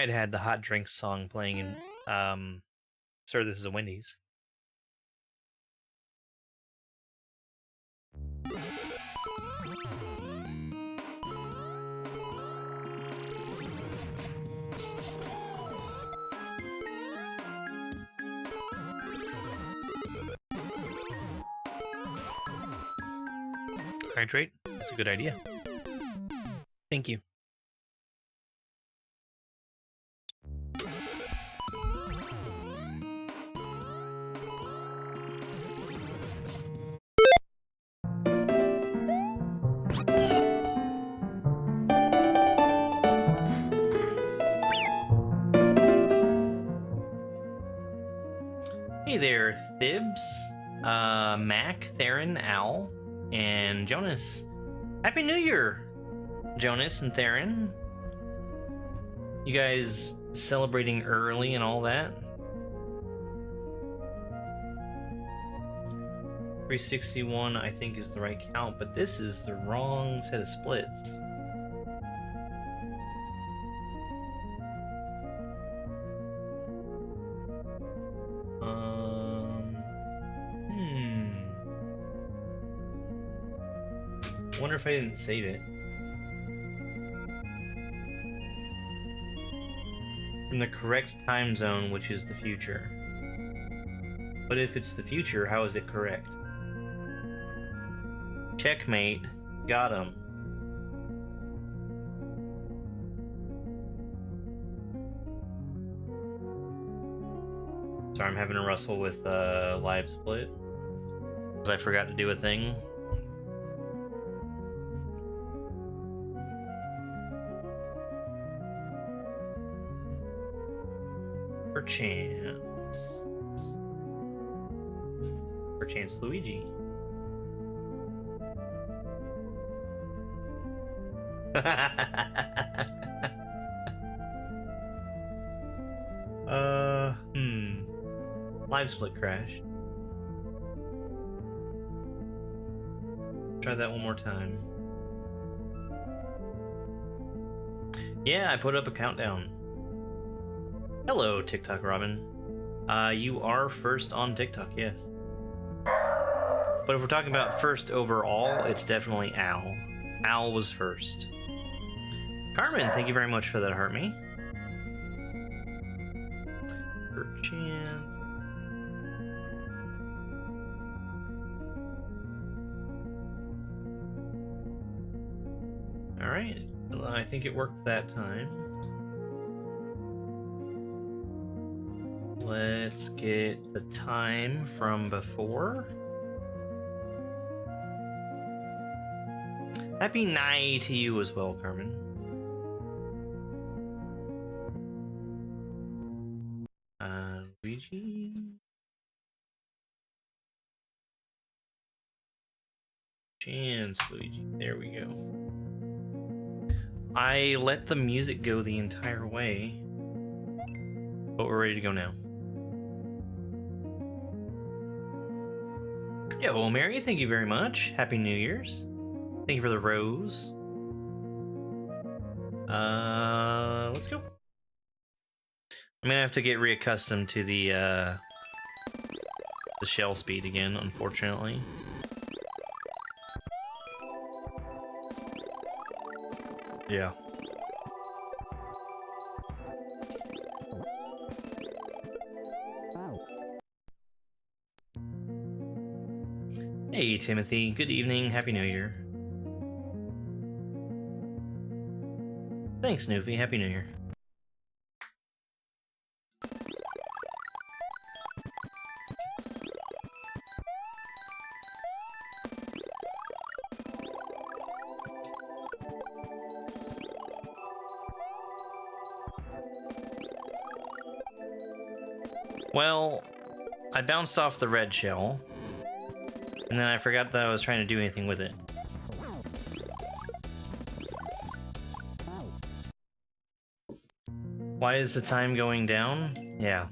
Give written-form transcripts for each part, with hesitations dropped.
I had the hot drinks song playing in Sir, This is a Wendy's. Hydrate? That's a good idea. Thank you. Hey there, Thibs, Mac, Theron, Al, and Jonas. Happy New Year, Jonas and Theron. You guys celebrating early and all that? 361, I think, is the right count, but this is the wrong set of splits. Wonder if I didn't save it. From the correct time zone, which is the future. But if it's the future, how is it correct? Checkmate. Got him. Sorry, I'm having to wrestle with live split. Because I forgot to do a thing. Perchance Luigi. Live split crashed. Try that one more time. Yeah, I put up a countdown. Hello, TikTok Robin. You are first on TikTok, yes. But if we're talking about first overall, it's definitely Al. Al was first. Carmen, thank you very much for that, Heart Me. Perchance. Alright, well, I think it worked that time. Let's get the time from before. Happy night to you as well, Carmen. Luigi. Chance Luigi. There we go. I let the music go the entire way, but we're ready to go now. Yo, Mary, thank you very much. Happy New Year's. Thank you for the rose. Let's go. I'm gonna have to get reaccustomed to the shell speed again, unfortunately. Yeah. Hey, Timothy. Good evening. Happy New Year. Thanks, Noofy. Happy New Year. Well, I bounced off the red shell, and then I forgot that I was trying to do anything with it. Why is the time going down? Yeah.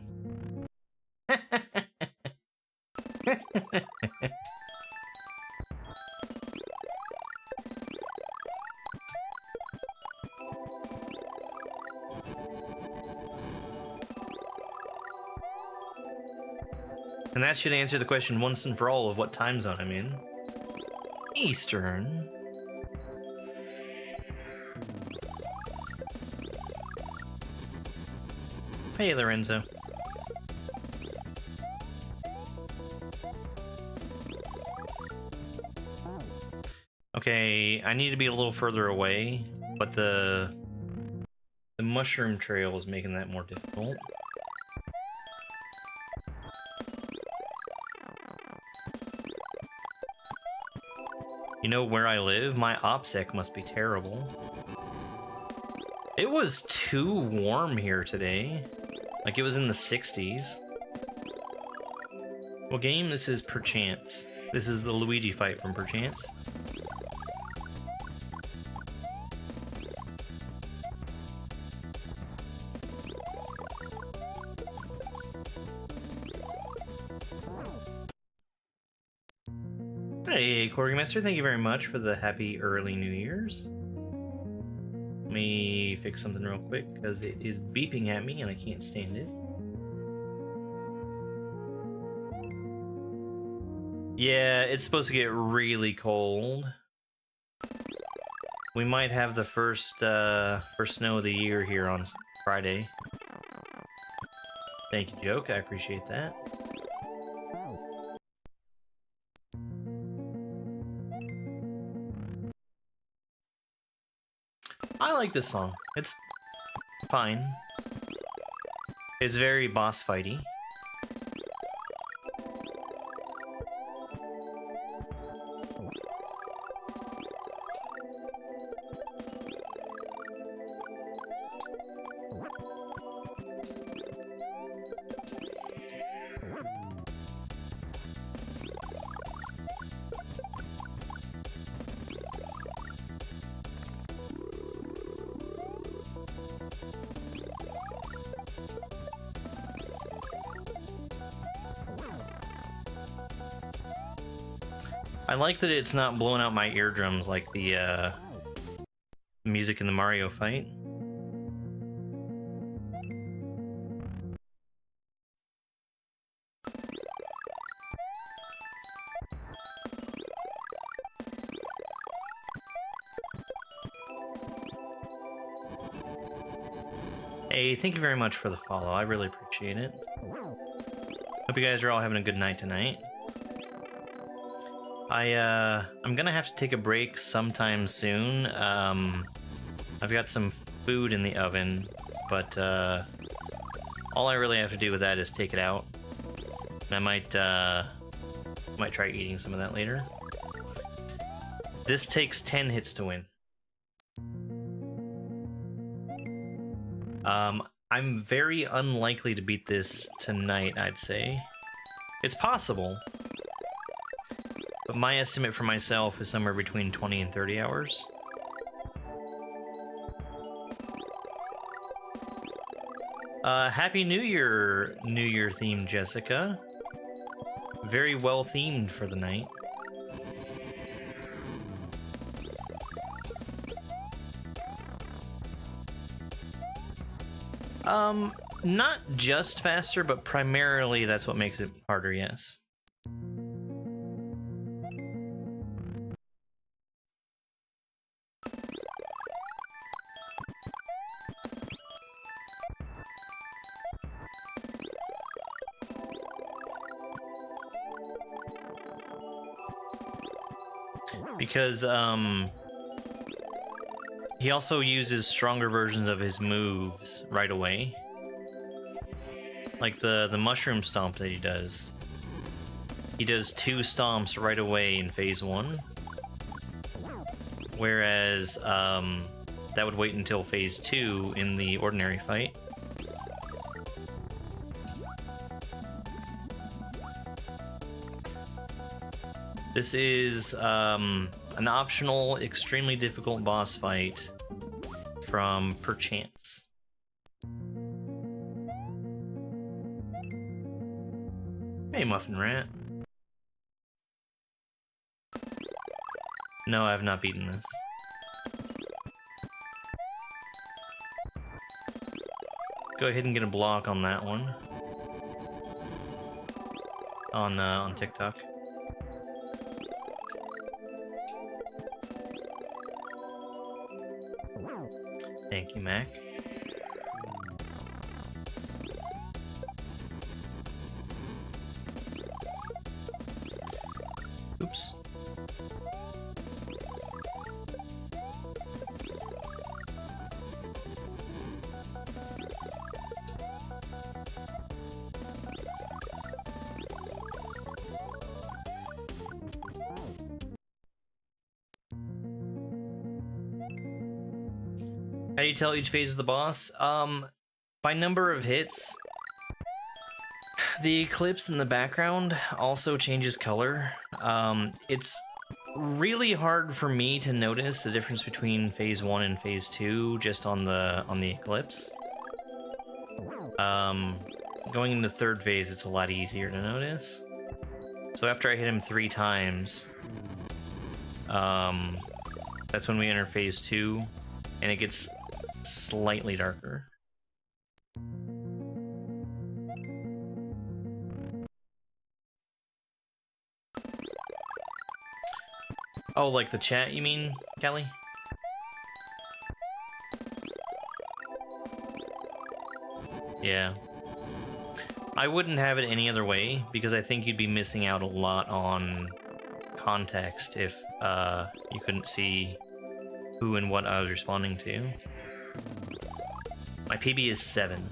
And that should answer the question once and for all of what time zone I'm in. Eastern. Hey, Lorenzo. Okay, I need to be a little further away, but the mushroom trail is making that more difficult. You know where I live? My OPSEC must be terrible. It was too warm here today. Like, it was in the 60s. What game? This is Perchance. This is the Luigi fight from Perchance. Hey, Corgi Master, thank you very much for the happy early New Year's. Let me fix something real quick, because it is beeping at me and I can't stand it. Yeah, it's supposed to get really cold. We might have the first snow of the year here on Friday. Thank you, Joke. I appreciate that. I like this song. It's fine. It's very boss fighty. I like that it's not blowing out my eardrums like the music in the Mario fight. Hey, thank you very much for the follow. I really appreciate it. Hope you guys are all having a good night tonight. I'm gonna have to take a break sometime soon. I've got some food in the oven, but all I really have to do with that is take it out. And I might try eating some of that later. This takes 10 hits to win. I'm very unlikely to beat this tonight, I'd say. It's possible. But my estimate for myself is somewhere between 20 and 30 hours. Happy New Year theme, Jessica. Very well themed for the night. Not just faster, but primarily that's what makes it harder, yes. Because, he also uses stronger versions of his moves right away. Like the mushroom stomp that he does. He does 2 stomps right away in phase 1. Whereas, that would wait until phase 2 in the ordinary fight. This is, an optional, extremely difficult boss fight from Perchance. Hey, Muffin Rat. No, I have not beaten this. Go ahead and get a block on that one. on TikTok. Thank you, Mac. Oops. How do you tell each phase of the boss? By number of hits. The eclipse in the background also changes color. It's really hard for me to notice the difference between phase 1 and phase 2 just on the eclipse. Going into third phase, it's a lot easier to notice. So after I hit him 3 times, that's when we enter phase 2, and it gets slightly darker. Oh, like the chat, you mean, Kelly? Yeah. I wouldn't have it any other way, because I think you'd be missing out a lot on context if you couldn't see who and what I was responding to. My PB is 7.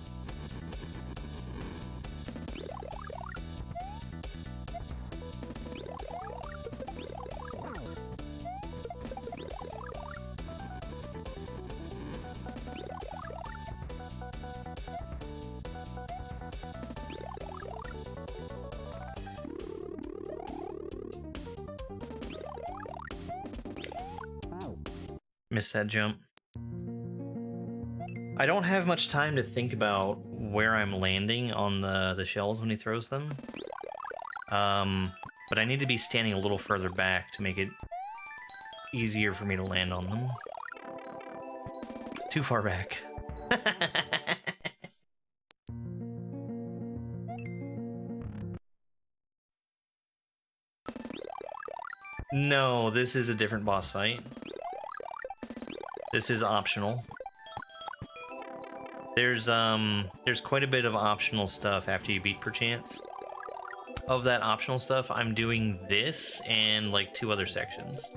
Missed that jump. I don't have much time to think about where I'm landing on the shells when he throws them. But I need to be standing a little further back to make it easier for me to land on them. Too far back. No, this is a different boss fight. This is optional. There's quite a bit of optional stuff after you beat Perchance. Of that optional stuff, I'm doing this and like 2 other sections.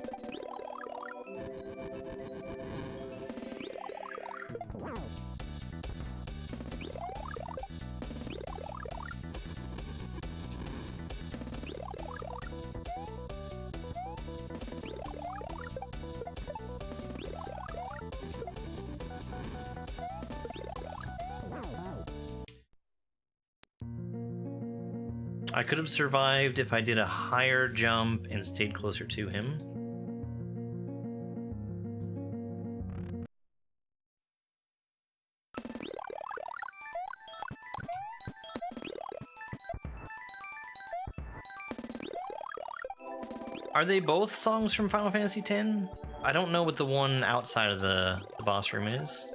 I could have survived if I did a higher jump and stayed closer to him. Are they both songs from Final Fantasy X? I don't know what the one outside of the boss room is.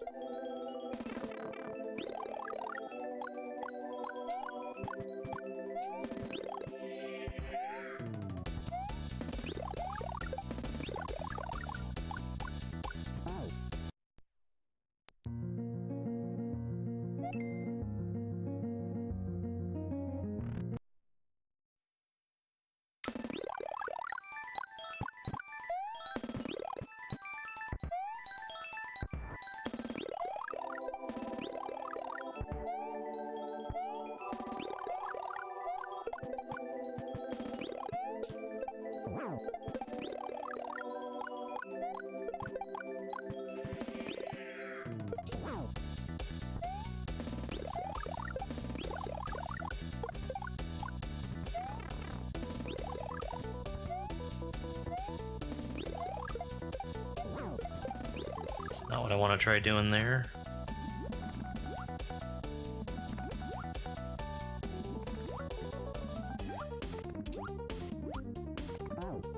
That's not what I want to try doing there.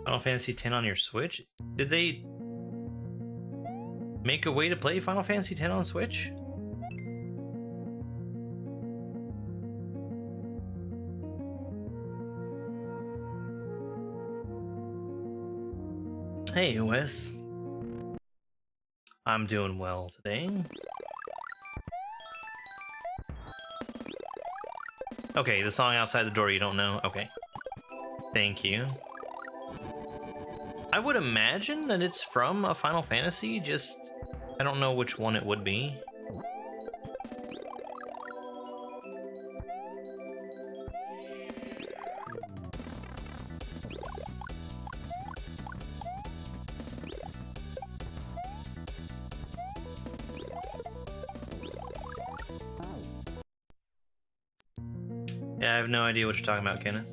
Final Fantasy X on your Switch? Did they make a way to play Final Fantasy X on Switch? Hey, Wes. I'm doing well today. Okay, the song outside the door you don't know? Okay. Thank you. I would imagine that it's from a Final Fantasy, just I don't know which one it would be. Yeah, I have no idea what you're talking about, Kenneth.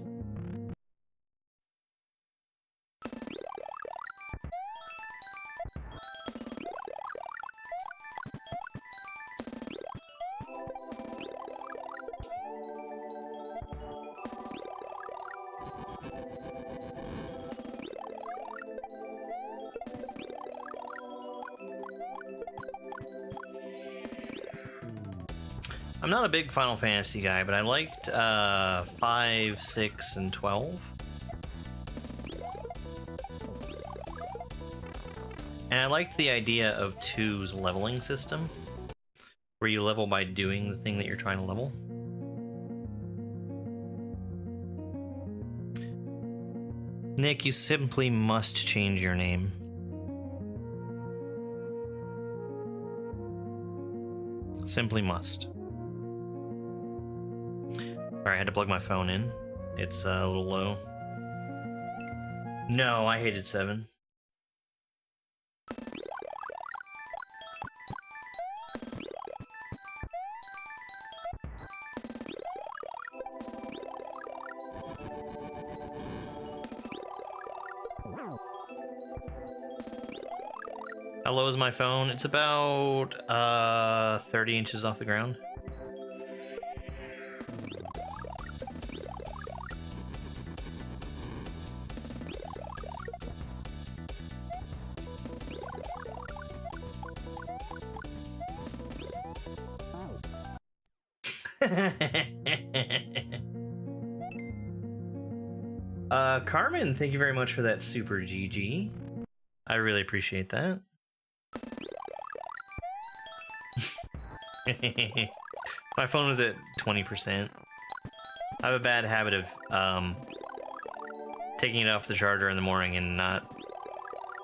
I'm not a big Final Fantasy guy, but I liked 5, 6, and 12. And I liked the idea of 2's leveling system, where you level by doing the thing that you're trying to level. Nick, you simply must change your name. Simply must. Alright, I had to plug my phone in. It's a little low. No, I hated 7. How low is my phone? It's about 30 inches off the ground. Carmen, thank you very much for that super GG. I really appreciate that. My phone was at 20%. I have a bad habit of taking it off the charger in the morning and not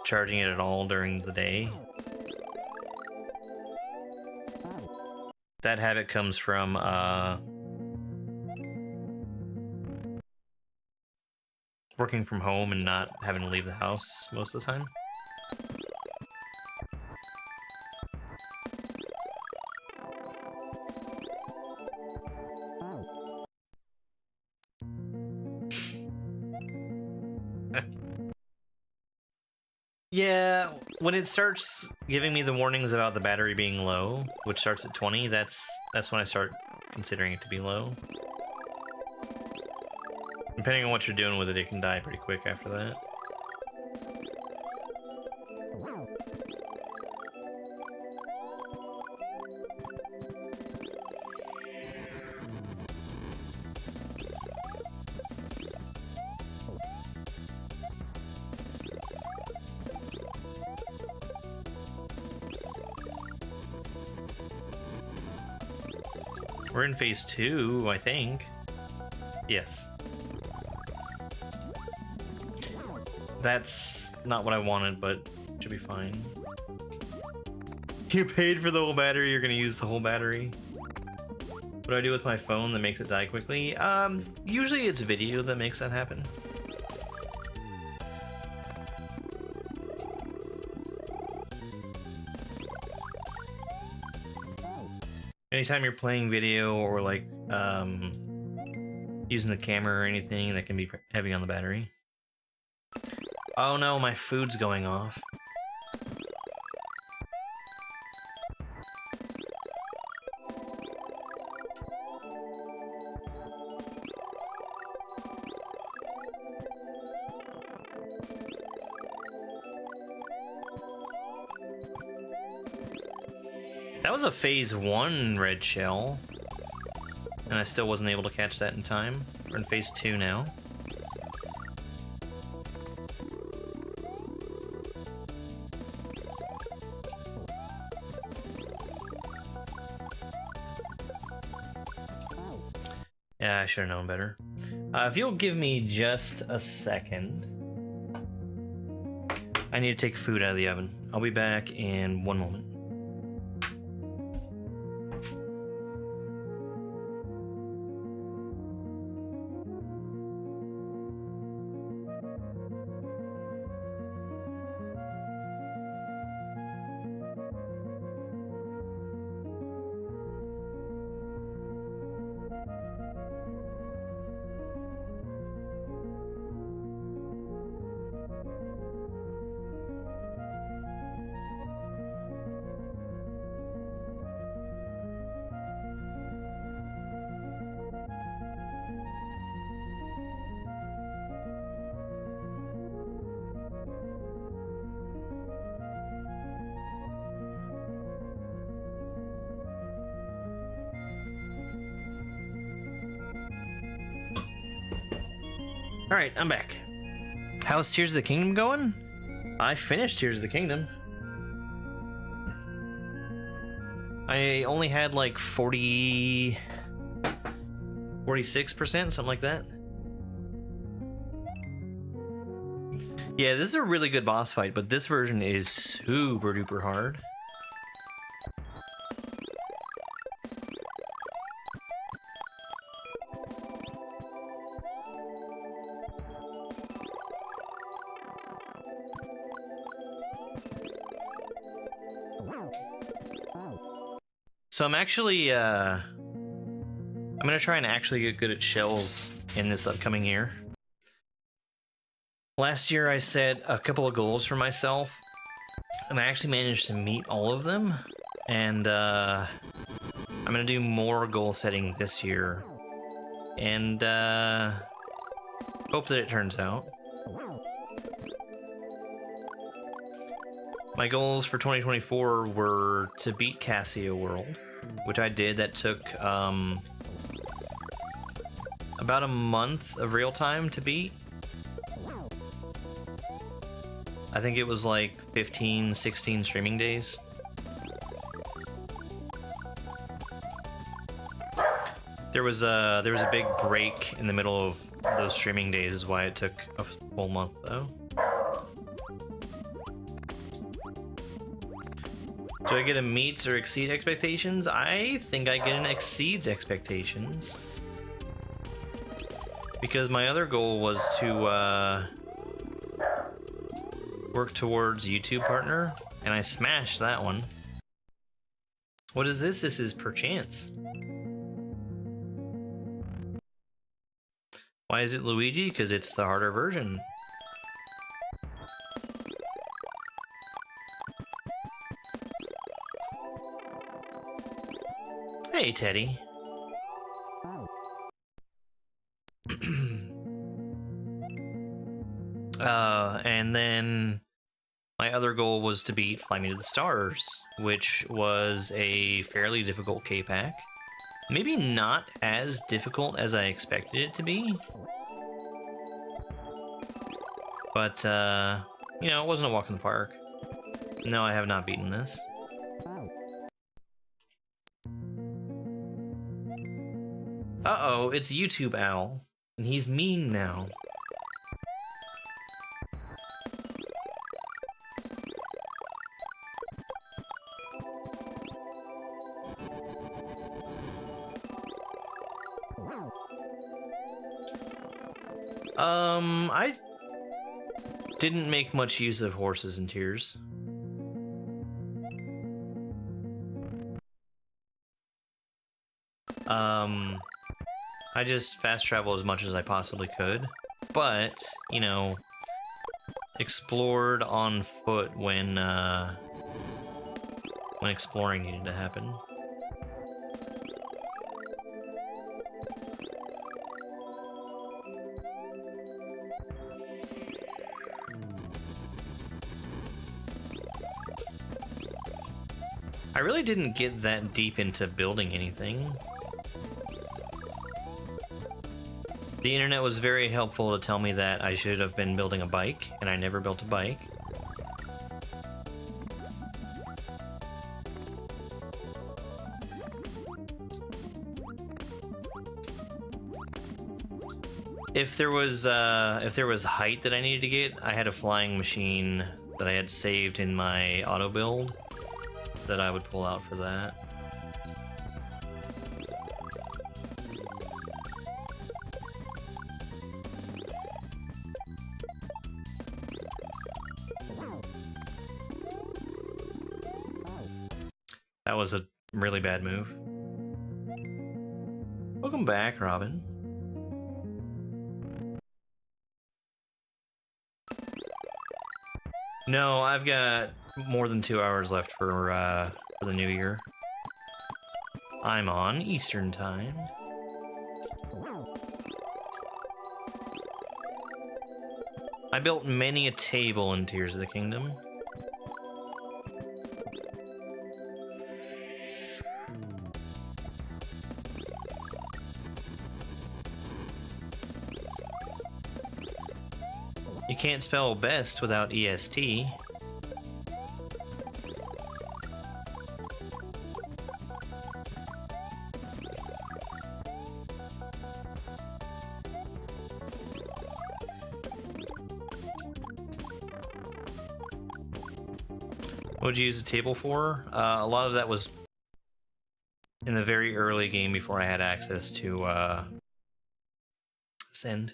charging it at all during the day. That habit comes from working from home and not having to leave the house most of the time. Yeah, when it starts giving me the warnings about the battery being low, which starts at 20, that's when I start considering it to be low. Depending on what you're doing with it, it can die pretty quick after that. We're in phase 2, I think. Yes. That's not what I wanted, but should be fine. You paid for the whole battery, you're gonna use the whole battery. What do I do with my phone that makes it die quickly? Usually it's video that makes that happen. Anytime you're playing video or like using the camera or anything, that can be heavy on the battery. Oh no, my food's going off. That was a phase 1 red shell, and I still wasn't able to catch that in time. We're in phase 2 now. Yeah, I should have known better. If you'll give me just a second, I need to take food out of the oven. I'll be back in 1 moment. Alright, I'm back. How's Tears of the Kingdom going? I finished Tears of the Kingdom. I only had like 46%, something like that. Yeah, this is a really good boss fight, but this version is super duper hard. So I'm actually, I'm gonna try and actually get good at shells in this upcoming year. Last year I set a couple of goals for myself, and I actually managed to meet all of them. And I'm gonna do more goal setting this year, and hope that it turns out. My goals for 2024 were to beat Cassio World, which I did. That took about a month of real time to beat. I think it was like 15, 16 streaming days. There was a big break in the middle of those streaming days, is why it took a full month though. Do I get a meets or exceed expectations? I think I get an exceeds expectations. Because my other goal was to work towards YouTube partner, and I smashed that one. What is this? This is Perchance. Why is it Luigi? Because it's the harder version. Hey, Teddy. And then my other goal was to beat Fly Me to the Stars, which was a fairly difficult K-Pack. Maybe not as difficult as I expected it to be. But, you know, it wasn't a walk in the park. No, I have not beaten this. Uh-oh, it's YouTube Owl, and he's mean now. I didn't make much use of horses and tears. I just fast travel as much as I possibly could, but, you know, explored on foot when exploring needed to happen. I really didn't get that deep into building anything. The internet was very helpful to tell me that I should have been building a bike, and I never built a bike. If there was height that I needed to get, I had a flying machine that I had saved in my auto build that I would pull out for that. That was a really bad move. Welcome back, Robin. No, I've got more than 2 hours left for the new year. I'm on Eastern Time. I built many a table in Tears of the Kingdom. You can't spell best without EST. What would you use a table for? A lot of that was in the very early game before I had access to Send.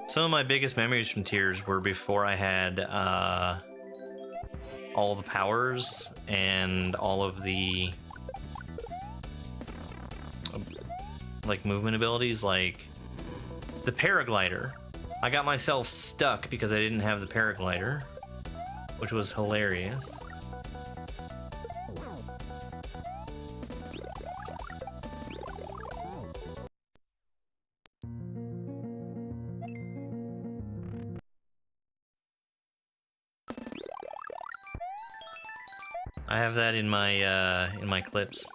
Some of my biggest memories from Tears were before I had all the powers and all of the like movement abilities, like the paraglider. I got myself stuck because I didn't have the paraglider, which was hilarious. I have that in my clips.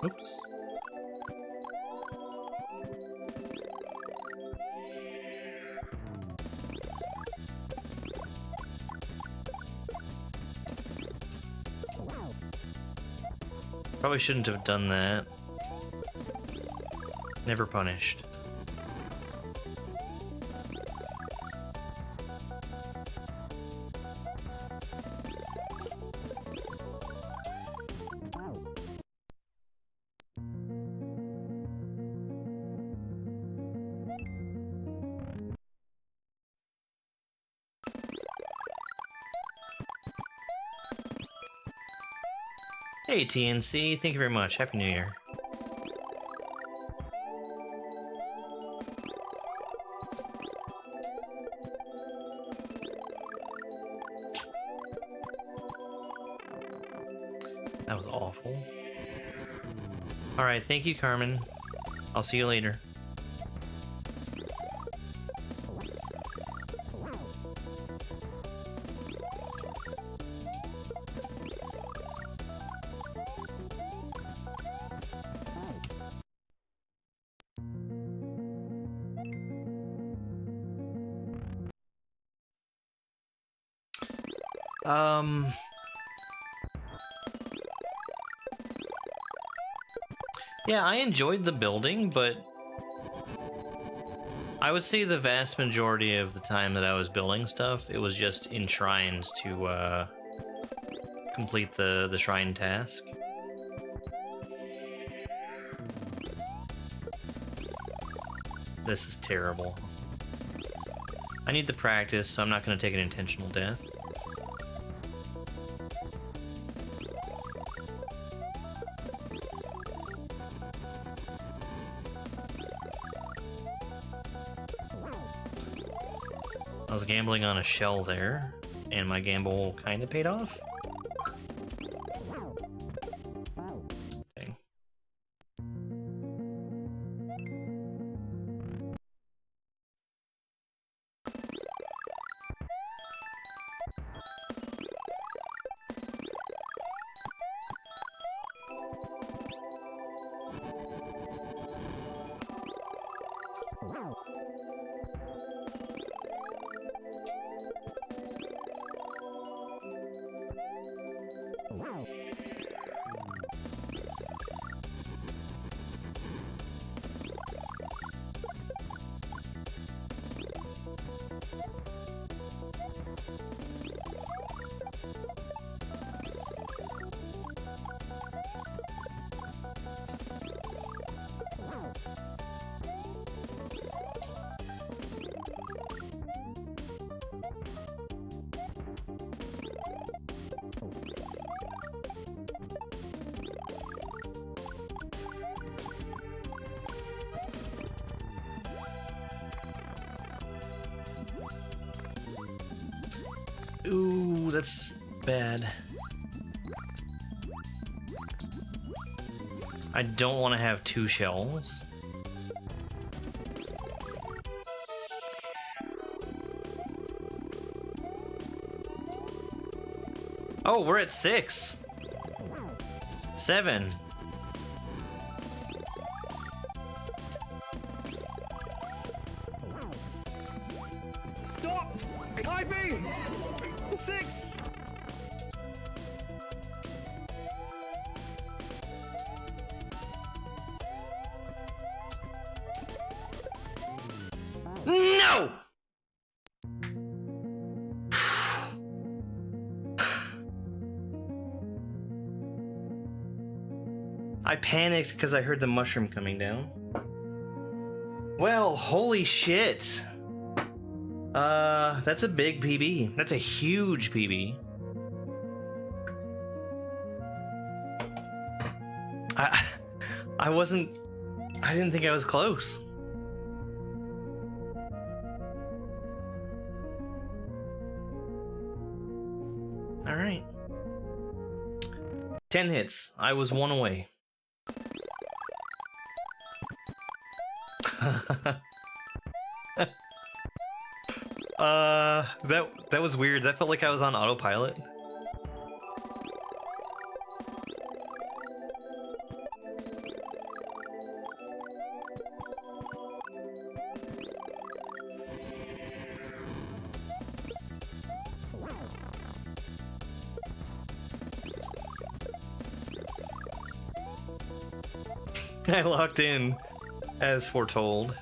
Oops. Probably shouldn't have done that. Never punished. Hey TNC, thank you very much. Happy New Year. That was awful. Alright, thank you, Carmen. I'll see you later. Yeah, I enjoyed the building, but I would say the vast majority of the time that I was building stuff, it was just in shrines to complete the shrine task. This is terrible. I need the practice, so I'm not going to take an intentional death. I was gambling on a shell there, and my gamble kind of paid off. Dang. Ooh, that's bad. I don't want to have 2 shells. Oh, we're at 6. 7. Stop typing! 6. No! I panicked because I heard the mushroom coming down. Well, holy shit. That's a big PB. That's a huge PB. I didn't think I was close. All right. 10 hits. I was 1 away. That was weird. That felt like I was on autopilot. I locked in as foretold.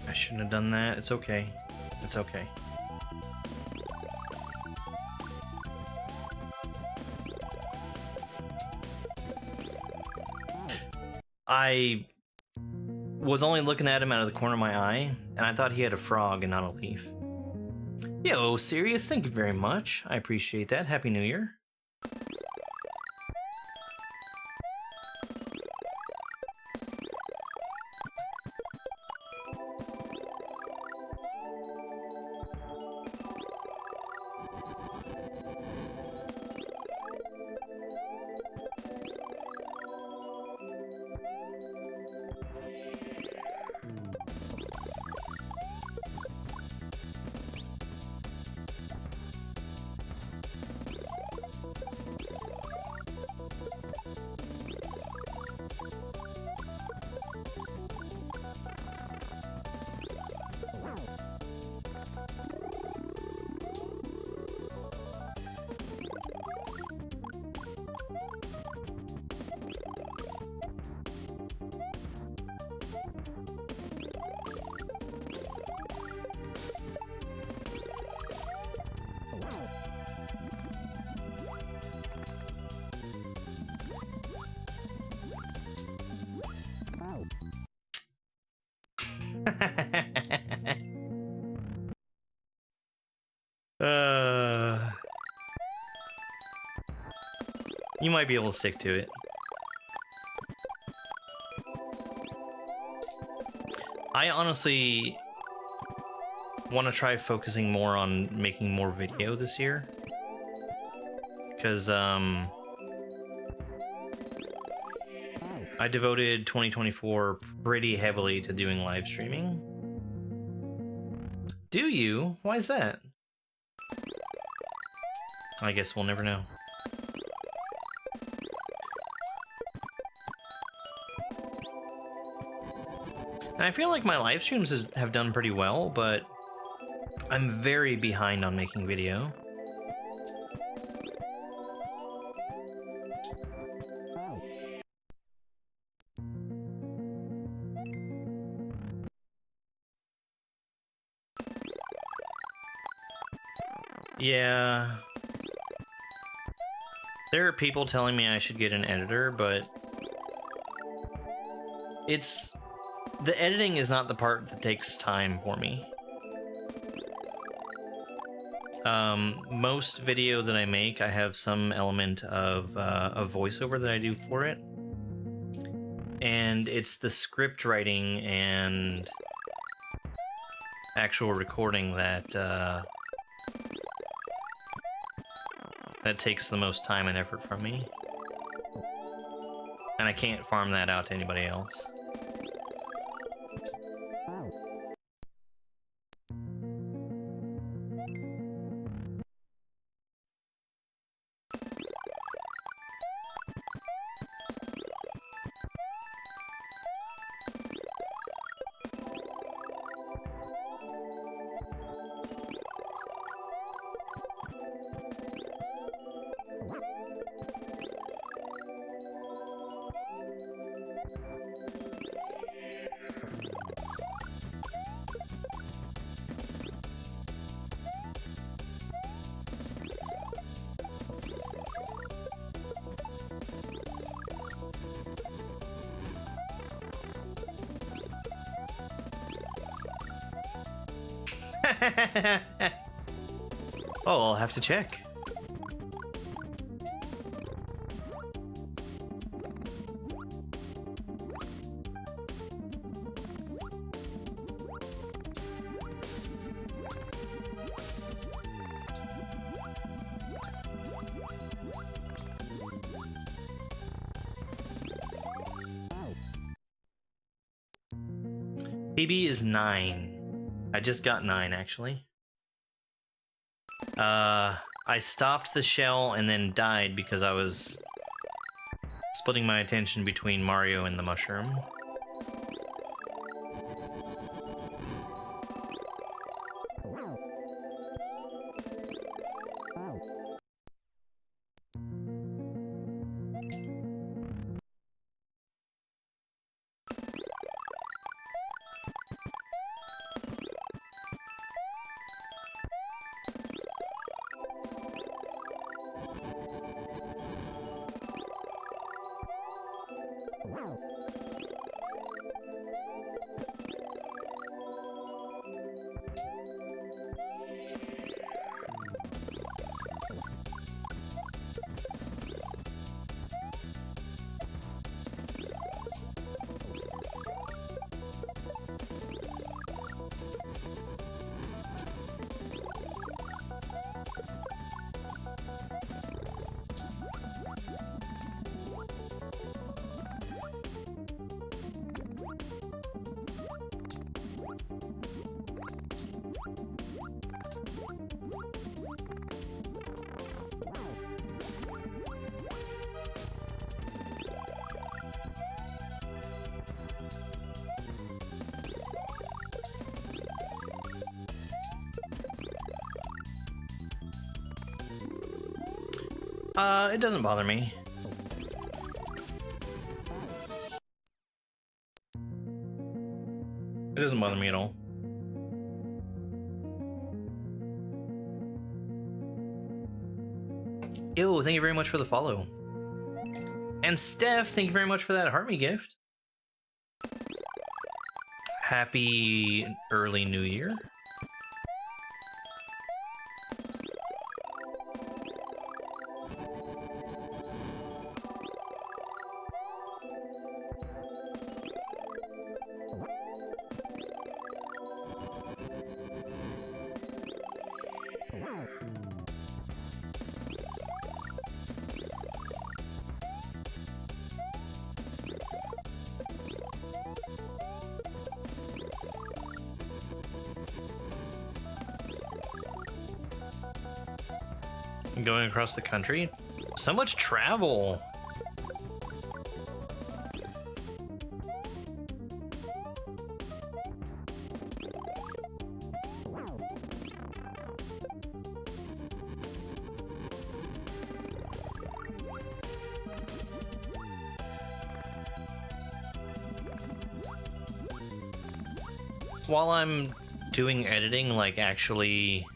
I shouldn't have done that. It's okay. It's okay. I was only looking at him out of the corner of my eye, and I thought he had a frog and not a leaf. Yo, Sirius, thank you very much. I appreciate that. Happy New Year. You might be able to stick to it. I honestly want to try focusing more on making more video this year. Because, I devoted 2024 pretty heavily to doing live streaming. Do you? Why is that? I guess we'll never know. And I feel like my live streams have done pretty well, but I'm very behind on making video. Yeah. There are people telling me I should get an editor, but the editing is not the part that takes time for me. Most video that I make, I have some element of a voiceover that I do for it. And it's the script writing and actual recording that that takes the most time and effort from me. And I can't farm that out to anybody else. Oh, I'll have to check. PB is 9. I just got 9, actually. I stopped the shell and then died because I was splitting my attention between Mario and the mushroom. It doesn't bother me. It doesn't bother me at all. Yo, thank you very much for the follow. And Steph, thank you very much for that Heart Me gift. Happy early New Year. Going across the country? So much travel. while I'm doing editing, like actually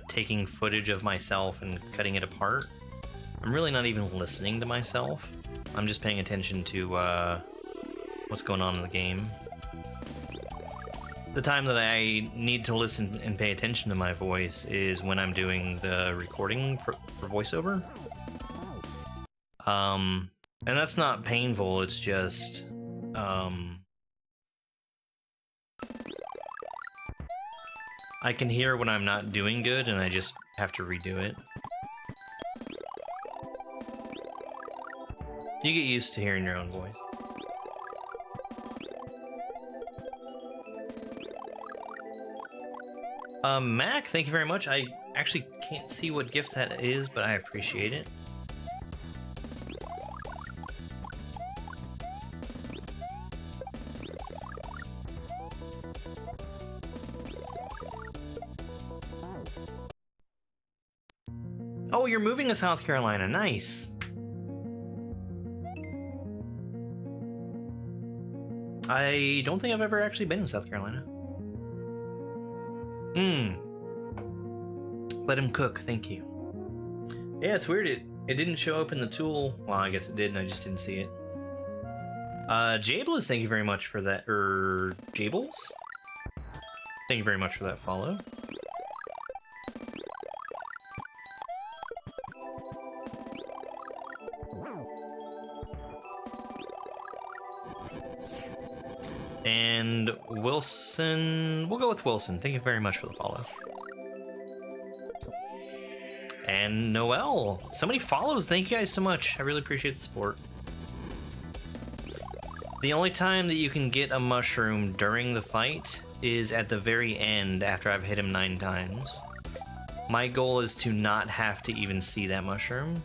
taking footage of myself and cutting it apart, I'm really not even listening to myself. I'm just paying attention to what's going on in the game. The time that I need to listen and pay attention to my voice is when I'm doing the recording for voiceover. And that's not painful, it's just I can hear when I'm not doing good and I just have to redo it. You get used to hearing your own voice. Mac, thank you very much. I actually can't see what gift that is, but I appreciate it. Oh, you're moving to South Carolina. Nice. I don't think I've ever actually been in South Carolina. Let him cook, thank you. Yeah, it's weird. It didn't show up in the tool. Well, I guess it did, and I just didn't see it. Jables, thank you very much for that. Jables? Thank you very much for that follow. And Wilson, we'll go with Wilson. Thank you very much for the follow. And Noel, so many follows. Thank you guys so much. I really appreciate the support. The only time that you can get a mushroom during the fight is at the very end after I've hit him 9 times. My goal is to not have to even see that mushroom.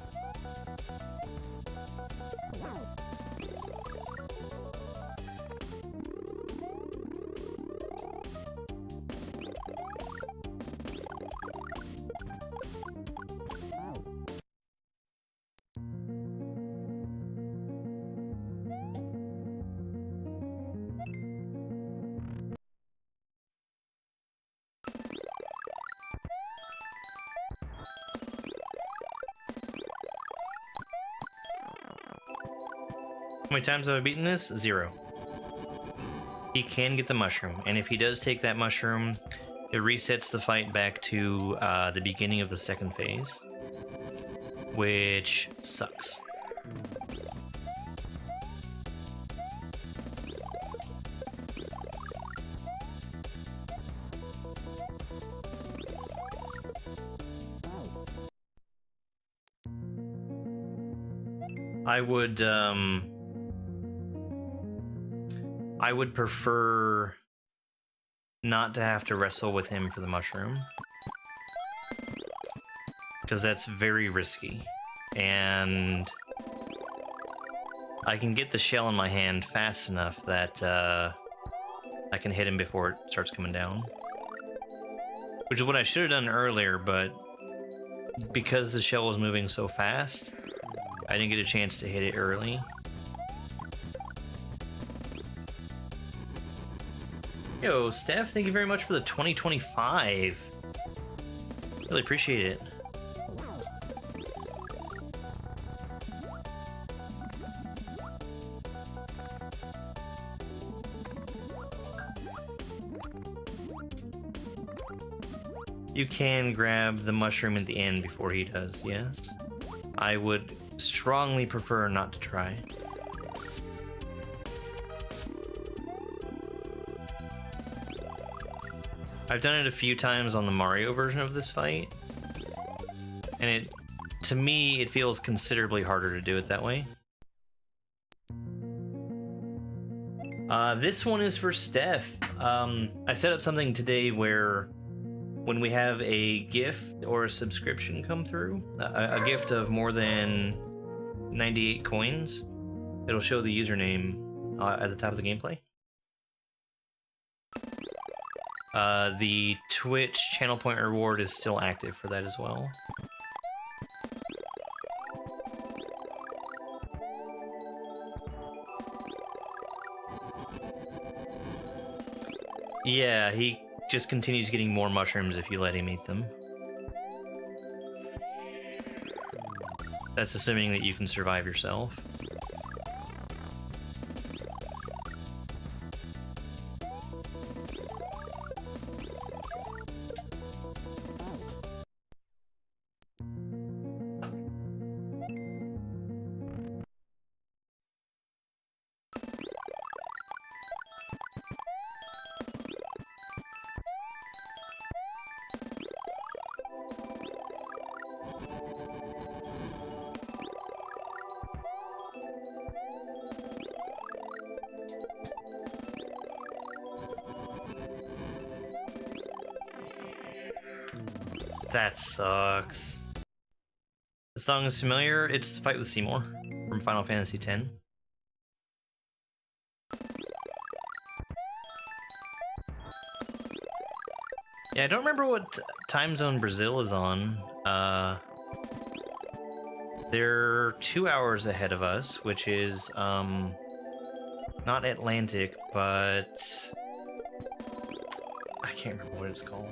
How many times have I beaten this? 0. He can get the mushroom, and if he does take that mushroom, it resets the fight back to the beginning of the second phase, which sucks. I would prefer not to have to wrestle with him for the mushroom, because that's very risky, and I can get the shell in my hand fast enough that I can hit him before it starts coming down, which is what I should have done earlier, but because the shell was moving so fast, I didn't get a chance to hit it early. Yo, Steph, thank you very much for the 2025. Really appreciate it. You can grab the mushroom at the end before he does, yes. I would strongly prefer not to try. I've done it a few times on the Mario version of this fight, and to me, it feels considerably harder to do it that way. This one is for Steph. I set up something today where when we have a gift or a subscription come through, a gift of more than 98 coins, it'll show the username at the top of the gameplay. The Twitch channel point reward is still active for that as well. Yeah, he just continues getting more mushrooms if you let him eat them. That's assuming that you can survive yourself. That sucks. The song is familiar. It's the Fight with Seymour from Final Fantasy X. Yeah, I don't remember what time zone Brazil is on. They're 2 hours ahead of us, which is not Atlantic, but I can't remember what it's called.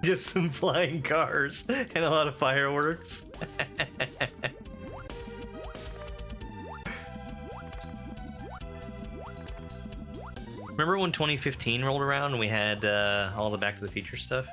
Just some flying cars and a lot of fireworks. Remember when 2015 rolled around and we had all the Back to the Future stuff?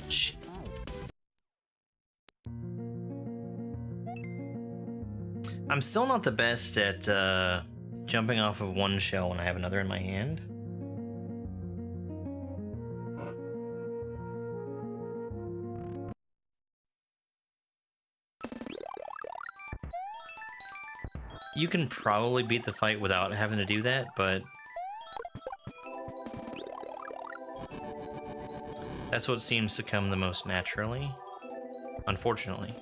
Shit. I'm still not the best at jumping off of one shell when I have another in my hand. You can probably beat the fight without having to do that, but that's what seems to come the most naturally, unfortunately.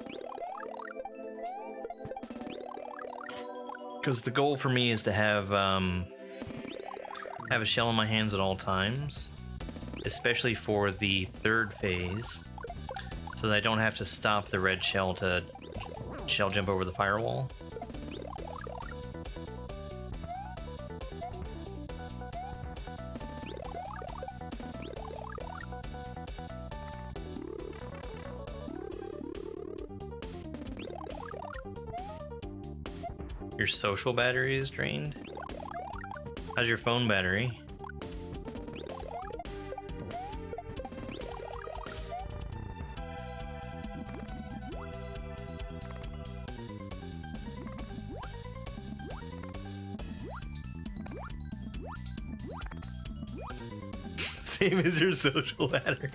Because the goal for me is to have a shell in my hands at all times, especially for the third phase, so that I don't have to stop the red shell to shell jump over the firewall. Your social battery is drained? How's your phone battery? Same as your social battery.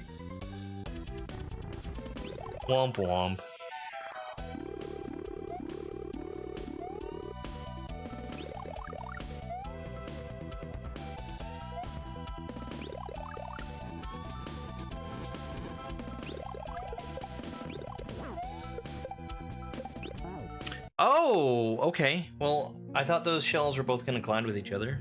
Womp womp. Oh, okay. Well, I thought those shells were both going to collide with each other.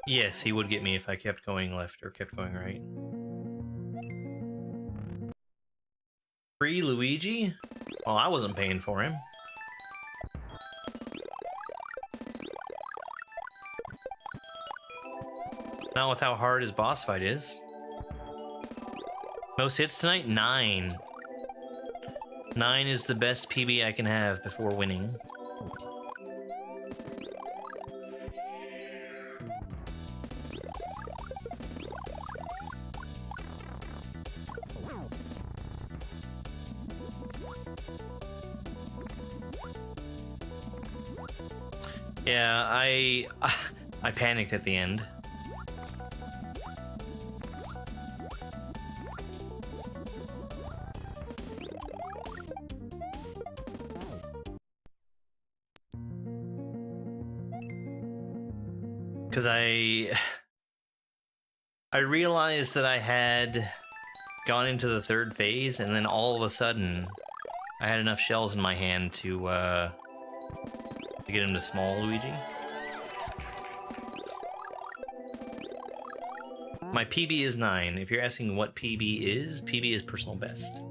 Yes, he would get me if I kept going left or kept going right. Free Luigi? Well, I wasn't paying for him. Not with how hard his boss fight is. Most hits tonight? 9. 9 is the best PB I can have before winning. Yeah, I panicked at the end. Because I realized that I had gone into the third phase, and then all of a sudden, I had enough shells in my hand to get him to small Luigi. My PB is 9. If you're asking what PB is personal best.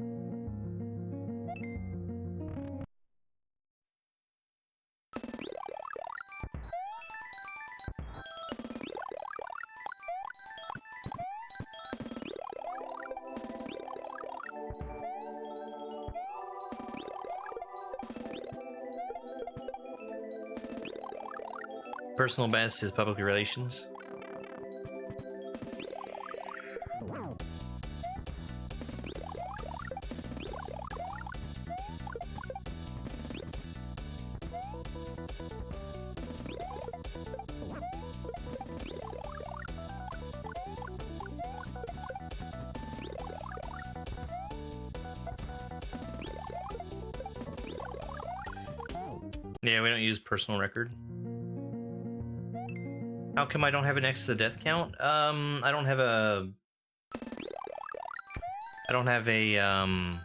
Personal best is public relations. Yeah, we don't use personal record. How come I don't have it next to the death count? I don't have a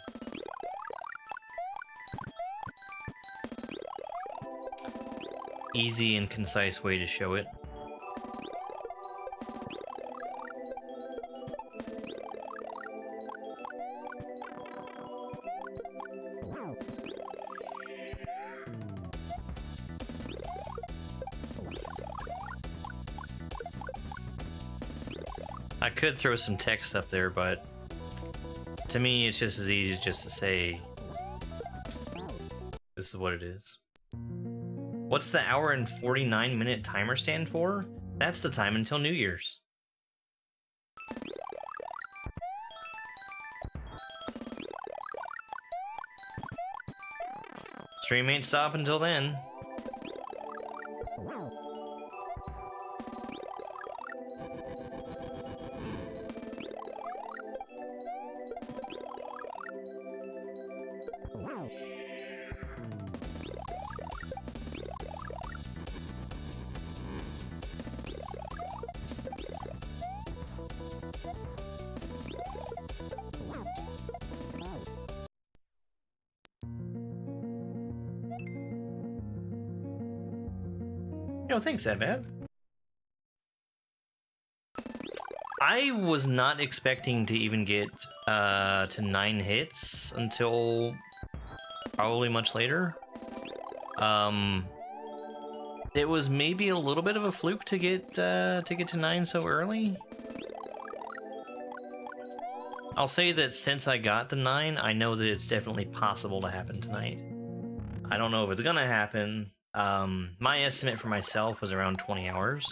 easy and concise way to show it. I could throw some text up there, but to me, it's just as easy just to say, this is what it is. What's the hour and 49-minute timer stand for? That's the time until New Year's. Stream ain't stop until then. Yo, thanks, Abab. I was not expecting to even get to 9 hits until probably much later. It was maybe a little bit of a fluke to get to 9 so early. I'll say that since I got the 9, I know that it's definitely possible to happen tonight. I don't know if it's gonna happen. My estimate for myself was around 20 hours.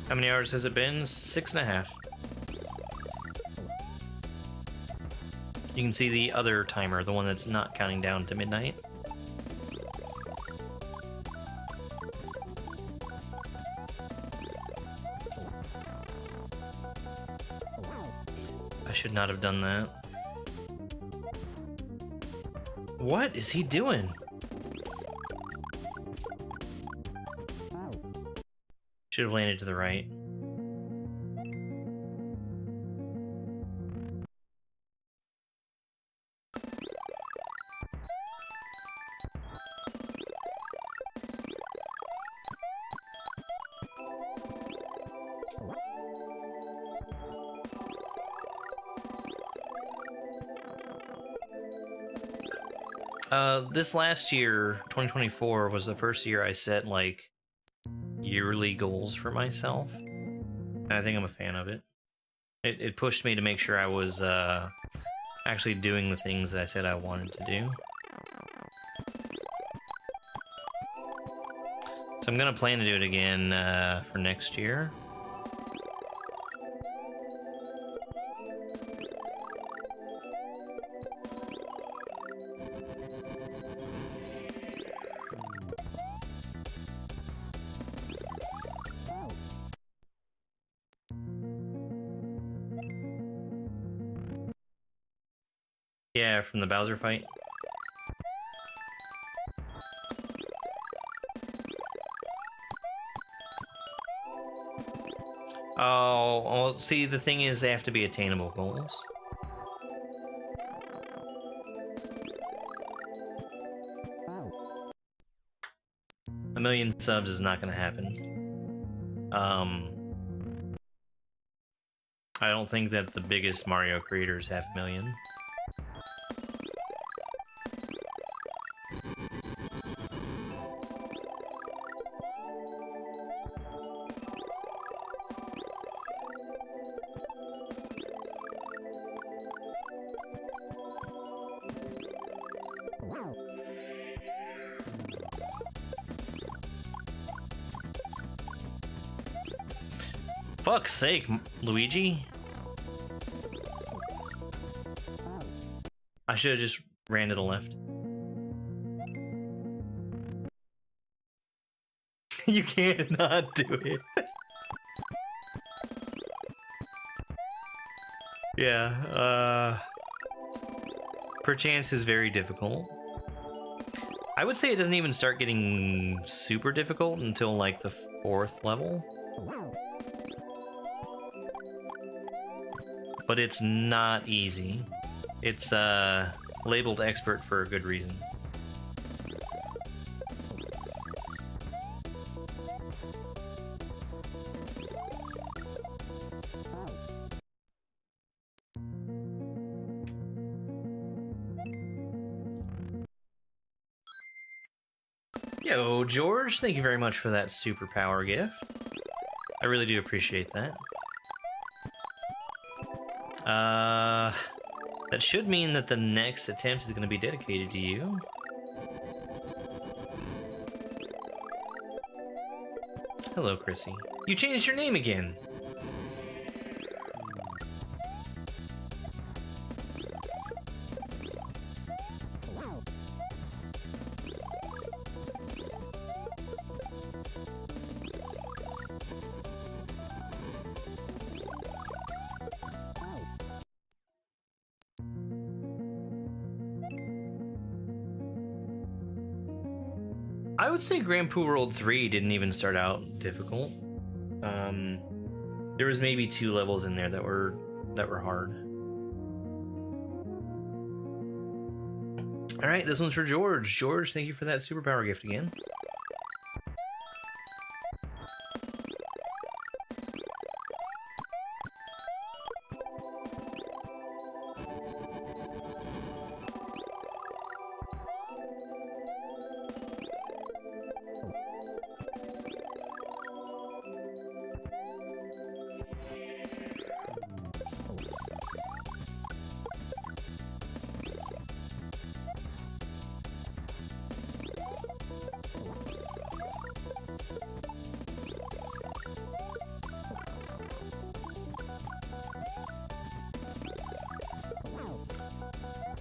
How many hours has it been? 6.5. You can see the other timer, the one that's not counting down to midnight. I should not have done that. What is he doing? Should have landed to the right. This last year, 2024, was the first year I set, like, yearly goals for myself. And I think I'm a fan of it. It pushed me to make sure I was, actually doing the things that I said I wanted to do. So I'm gonna plan to do it again, for next year. Yeah, from the Bowser fight. Oh, well, see, the thing is, they have to be attainable goals. A million subs is not going to happen. I don't think that the biggest Mario creators have a million. Fuck's sake, Luigi. I should have just ran to the left. You can't not do it. Yeah, Perchance is very difficult. I would say it doesn't even start getting super difficult until like the 4th level. But it's not easy. It's labeled expert for a good reason. Yo, George, thank you very much for that superpower gift. I really do appreciate that. That should mean that the next attempt is going to be dedicated to you. Hello, Chrissy. You changed your name again. I would say Grand Poo World 3 didn't even start out difficult. There was maybe 2 levels in there that were hard. All right, this one's for George. George, thank you for that superpower gift again.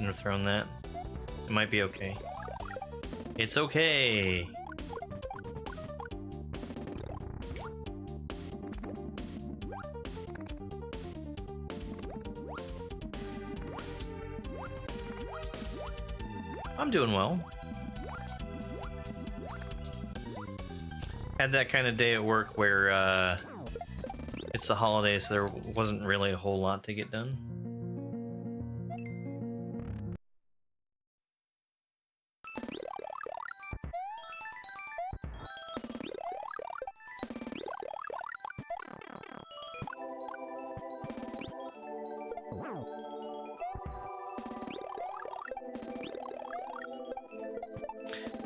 Shouldn't have thrown that. It might be okay. It's okay. I'm doing well. Had that kind of day at work where it's the holidays, so there wasn't really a whole lot to get done.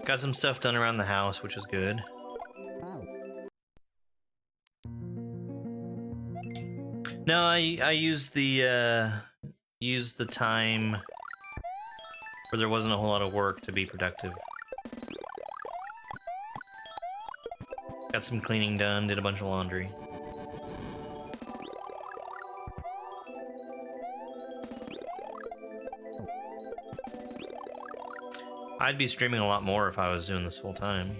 Got some stuff done around the house, which is good. No, I used the time where there wasn't a whole lot of work to be productive. Got some cleaning done, did a bunch of laundry. I'd be streaming a lot more if I was doing this full time.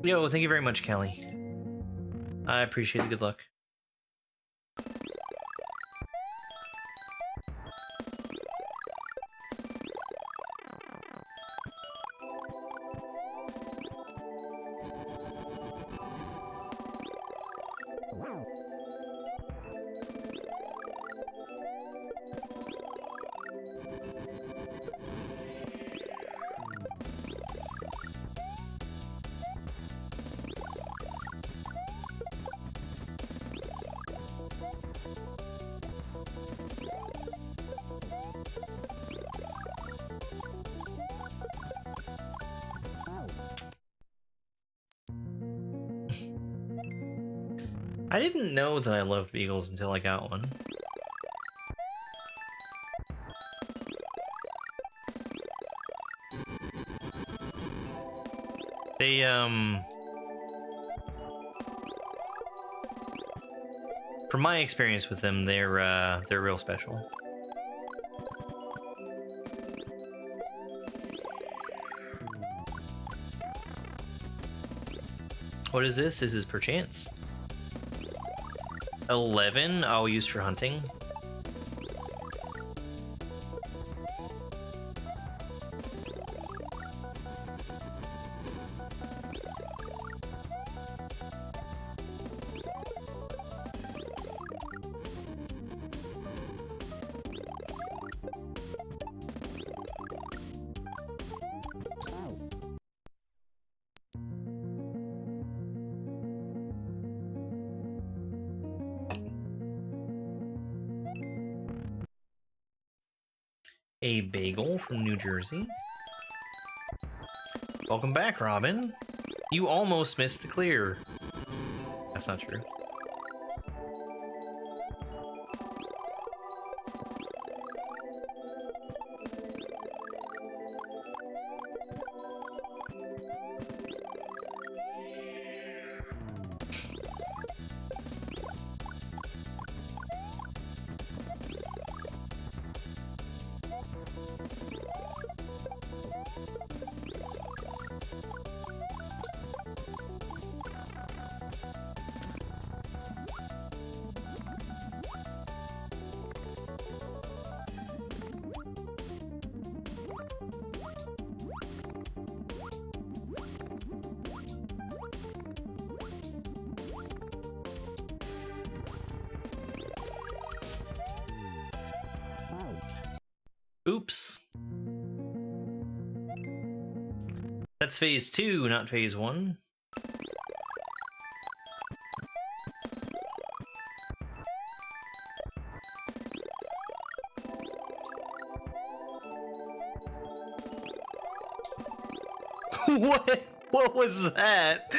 Yo, thank you very much, Kelly. I appreciate the good luck. I didn't know that I loved beagles until I got one. They, from my experience with them, they're real special. What is this? This is Perchance. 11, I'll use for hunting. A bagel from New Jersey. Welcome back, Robin. You almost missed the clear. That's not true. Oops. That's phase 2, not phase 1. What was that?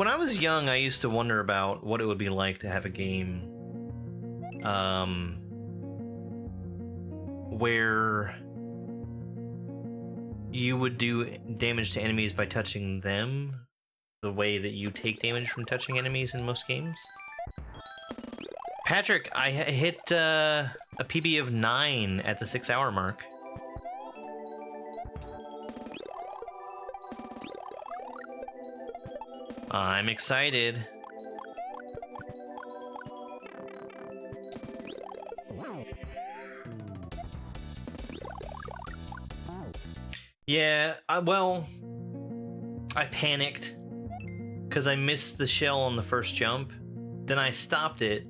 when I was young, I used to wonder about what it would be like to have a game where you would do damage to enemies by touching them the way that you take damage from touching enemies in most games. Patrick, I hit a PB of 9 at the 6-hour mark. I'm excited. Yeah, well, I panicked because I missed the shell on the first jump. Then I stopped it,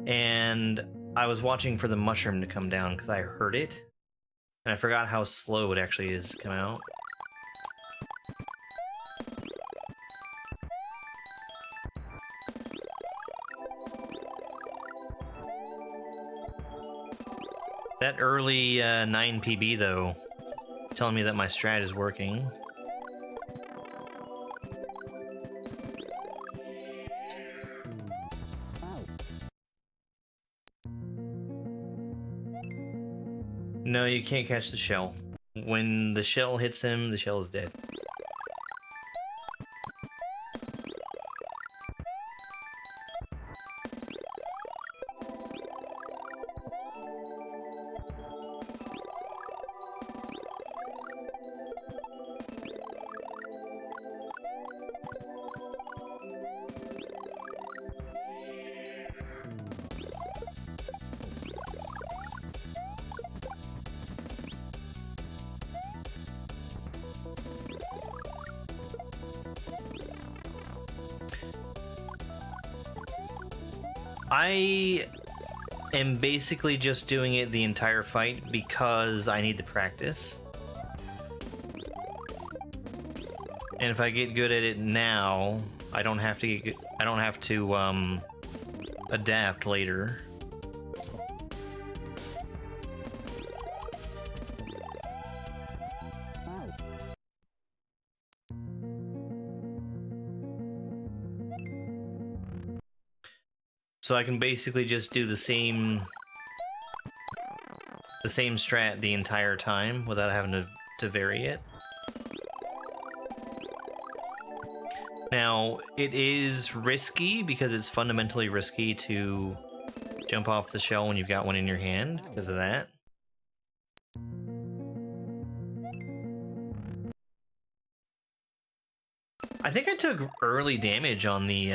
and I was watching for the mushroom to come down because I heard it, and I forgot how slow it actually is to come out. That early 9 PB, though, telling me that my strat is working. No, you can't catch the shell. When the shell hits him, the shell is dead. I am basically just doing it the entire fight because I need to practice. And if I get good at it now, I don't have to adapt later. So I can basically just do the same strat the entire time without having to vary it. Now, it is risky because it's fundamentally risky to jump off the shell when you've got one in your hand because of that. I think I took early damage on the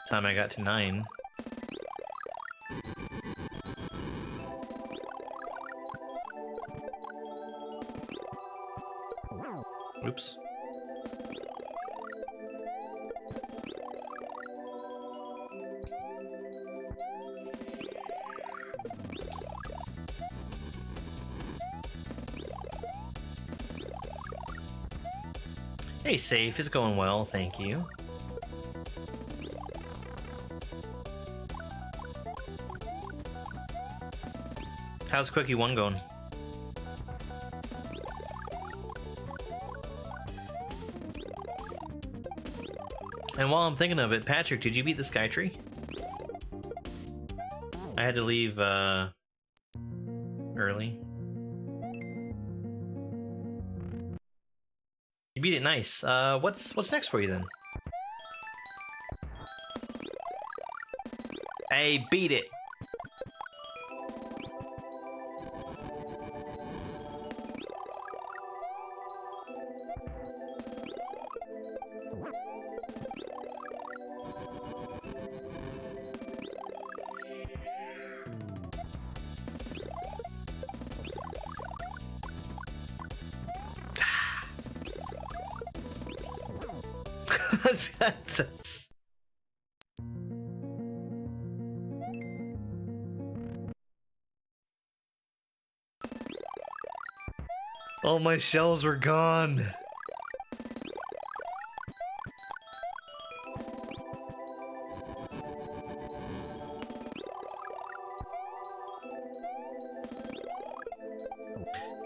time I got to 9. Oops. Hey, safe. It's going well, thank you. How's Quickie 1 going? And while I'm thinking of it, Patrick, did you beat the Sky Tree? I had to leave early. You beat it, nice. What's next for you then? Hey, beat it. All my shells were gone.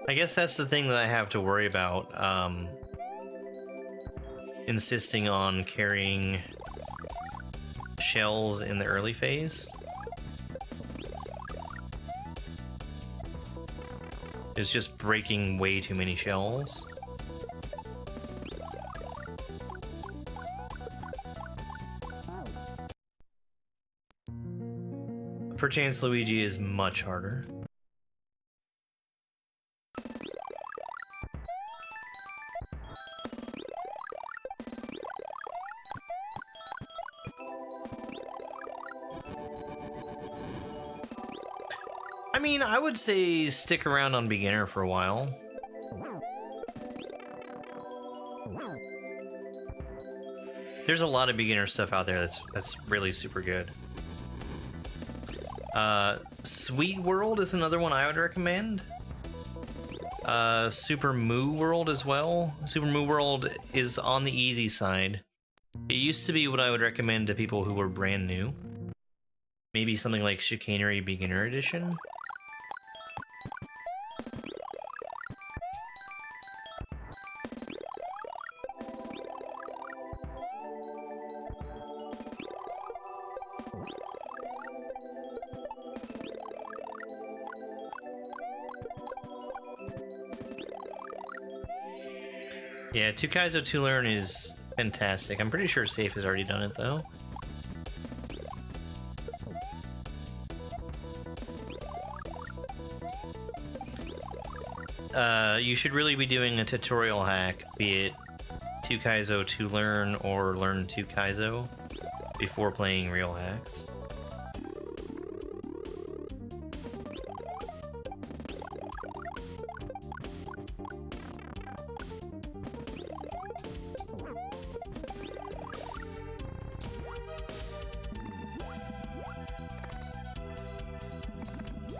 I guess that's the thing that I have to worry about, insisting on carrying shells in the early phase. It's just breaking way too many shells. Perchance Luigi is much harder. I mean, I would say stick around on beginner for a while. There's a lot of beginner stuff out there that's really super good. Sweet World is another one I would recommend. Super Moo World as well. Super Moo World is on the easy side. It used to be what I would recommend to people who were brand new. Maybe something like Chicanery Beginner Edition. Yeah, 2 Kaizo 2 Learn is fantastic. I'm pretty sure Safe has already done it, though. You should really be doing a tutorial hack, be it 2 Kaizo 2 Learn or Learn 2 Kaizo, before playing real hacks.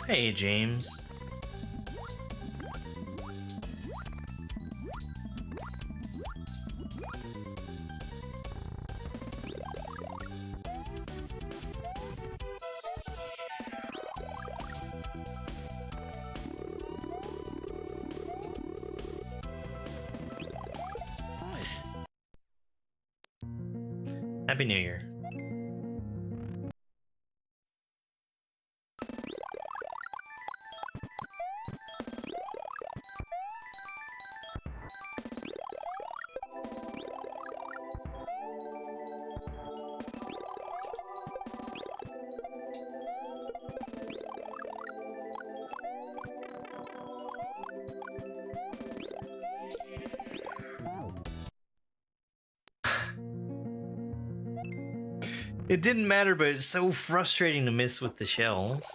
Hey, James. Happy New Year. It didn't matter, but it's so frustrating to miss with the shells.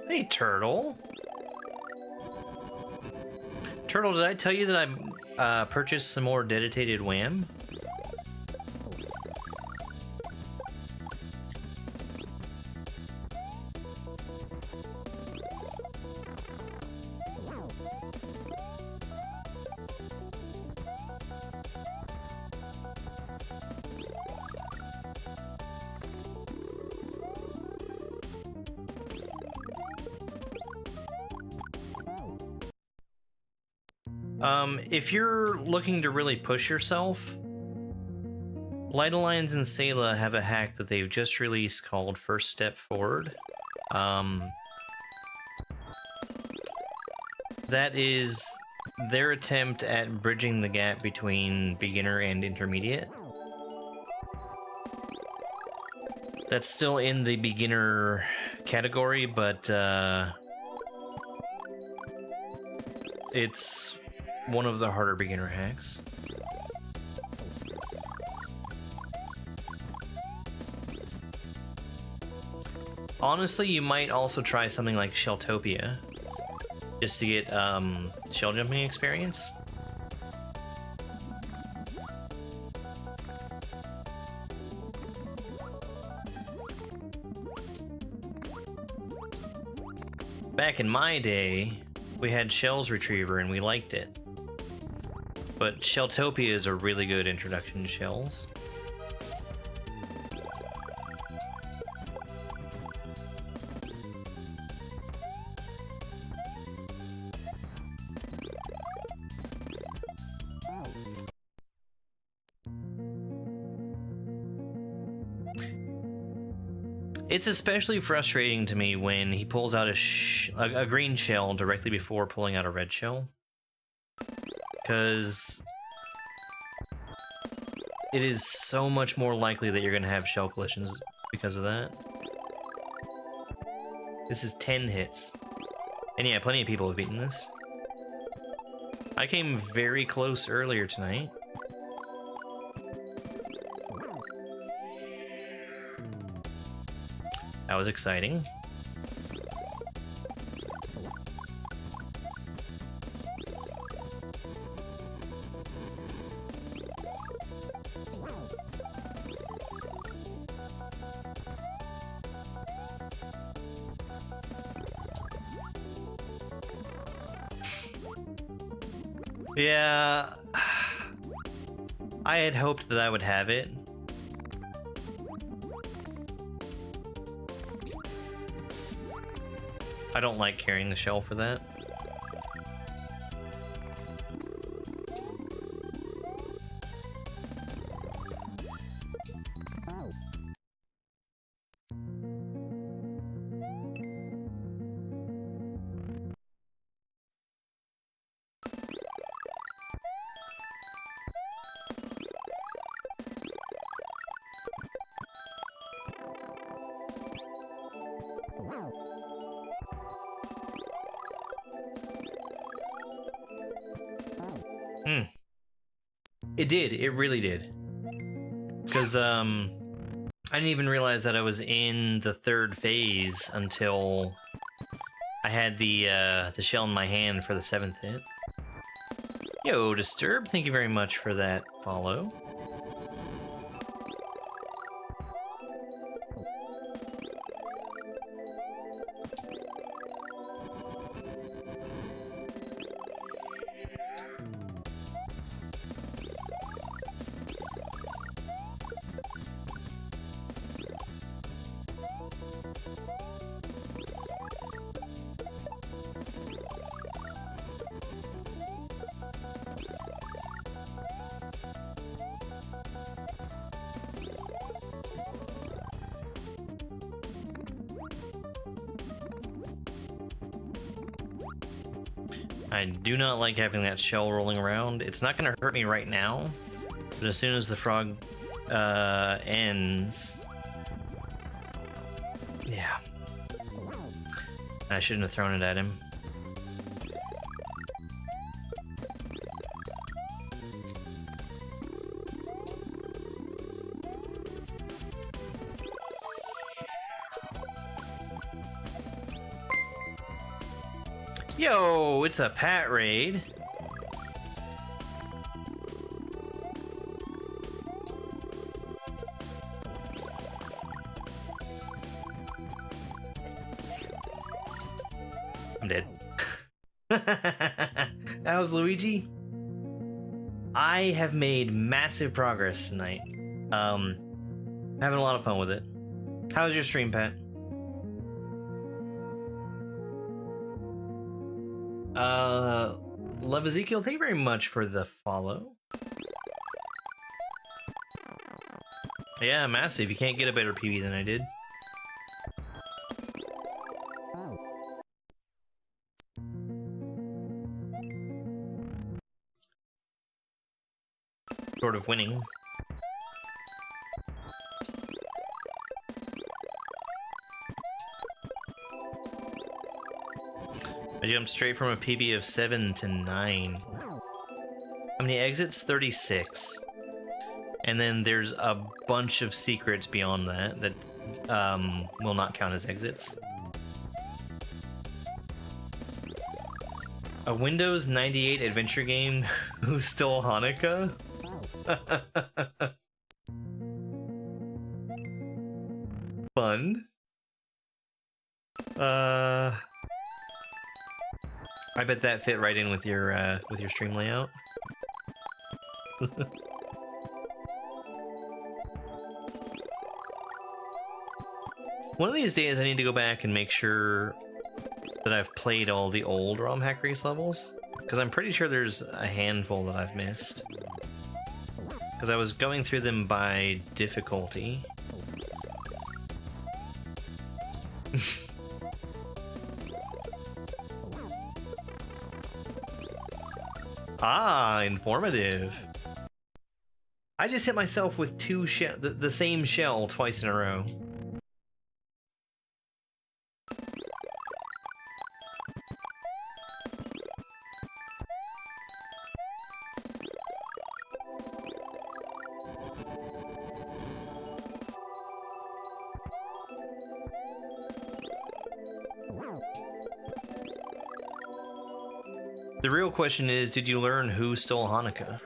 Hey, Turtle. Turtle, did I tell you that I purchased some more dedicated WAM? If you're looking to really push yourself, Light Alliance and Sayla have a hack that they've just released called First Step Forward. That is their attempt at bridging the gap between beginner and intermediate. That's still in the beginner category, but it's one of the harder beginner hacks. Honestly, you might also try something like Shelltopia, just to get shell jumping experience. Back in my day, we had Shells Retriever and we liked it. But Shelltopia is a really good introduction to shells. It's especially frustrating to me when he pulls out a green shell directly before pulling out a red shell. Because it is so much more likely that you're going to have shell collisions because of that. This is 10 hits. And yeah, plenty of people have beaten this. I came very close earlier tonight. That was exciting. Yeah, I had hoped that I would have it. I don't like carrying the shell for that. It did. It really did. Because I didn't even realize that I was in the third phase until I had the shell in my hand for the 7th hit. Yo, Disturb, thank you very much for that follow. I do not like having that shell rolling around. It's not going to hurt me right now, but as soon as the frog ends... Yeah. I shouldn't have thrown it at him. Yo, it's a Pat raid. I'm dead. That was Luigi. I have made massive progress tonight. Having a lot of fun with it. How's your stream, Pat? Love Ezekiel, thank you very much for the follow. Yeah, massive. You can't get a better PB than I did. Sort of winning. I jumped straight from a PB of 7 to 9. How many exits? 36. And then there's a bunch of secrets beyond that that will not count as exits. A Windows 98 adventure game who stole Hanukkah? Fun. I bet that fit right in with your stream layout. One of these days I need to go back and make sure that I've played all the old ROM Hack Race levels, because I'm pretty sure there's a handful that I've missed. Because I was going through them by difficulty. Ah, informative. I just hit myself with the same shell twice in a row. The real question is, did you learn who stole Hanukkah?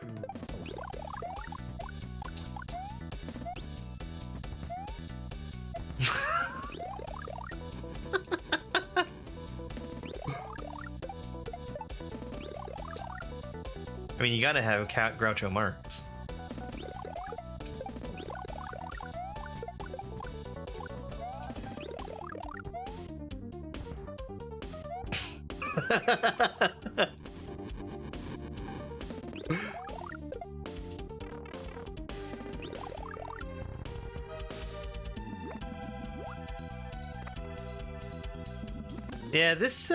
I mean, you gotta have Groucho Marx. Yeah, this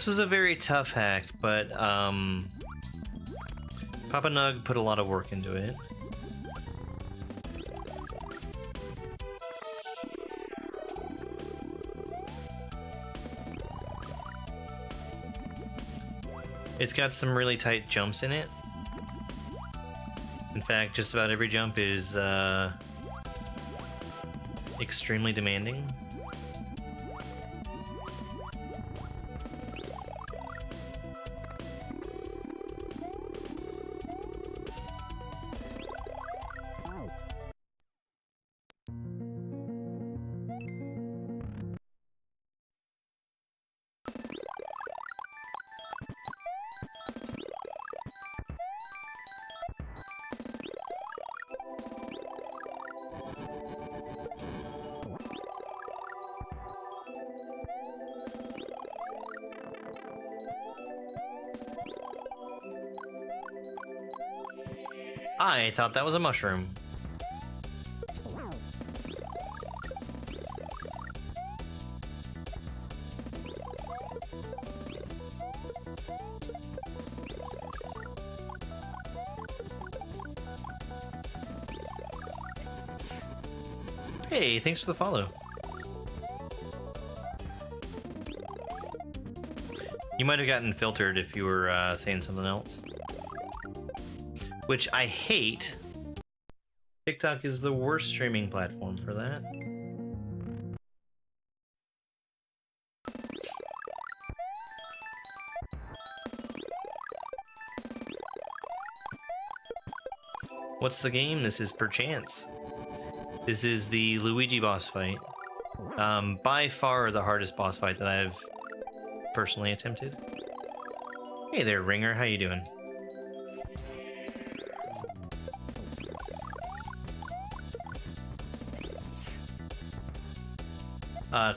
was a very tough hack, but Papa Nug put a lot of work into it. It's got some really tight jumps in it. In fact, just about every jump is extremely demanding. I thought that was a mushroom. Hey, thanks for the follow. You might have gotten filtered if you were saying something else. Which I hate. TikTok is the worst streaming platform for that. What's the game? This is Perchance. This is the Luigi boss fight. By far the hardest boss fight that I've personally attempted. Hey there, Ringer. How you doing?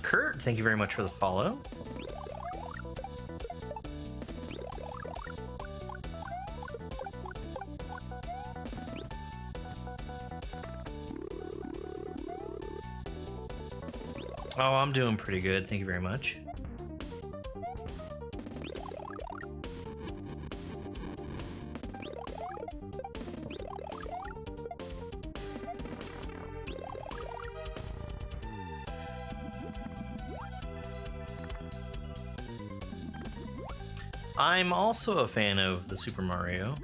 Kurt, thank you very much for the follow. Oh, I'm doing pretty good. Thank you very much. I'm also a fan of the Super Mario.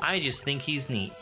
I just think he's neat.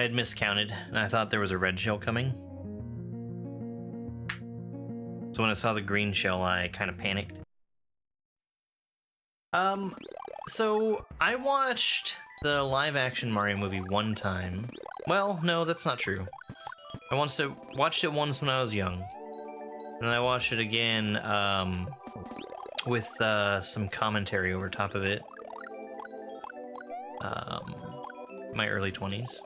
had miscounted, and I thought there was a red shell coming. So when I saw the green shell, I kind of panicked. So I watched the live-action Mario movie one time. Well, no, that's not true. I watched it once when I was young, and I watched it again with some commentary over top of it. My early 20s.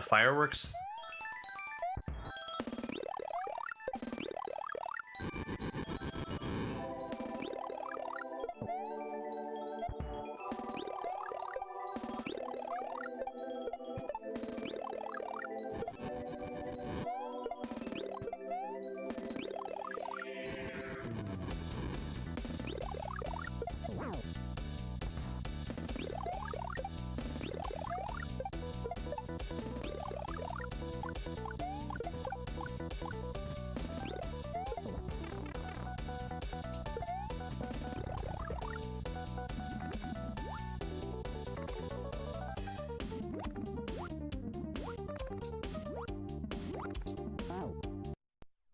Fireworks.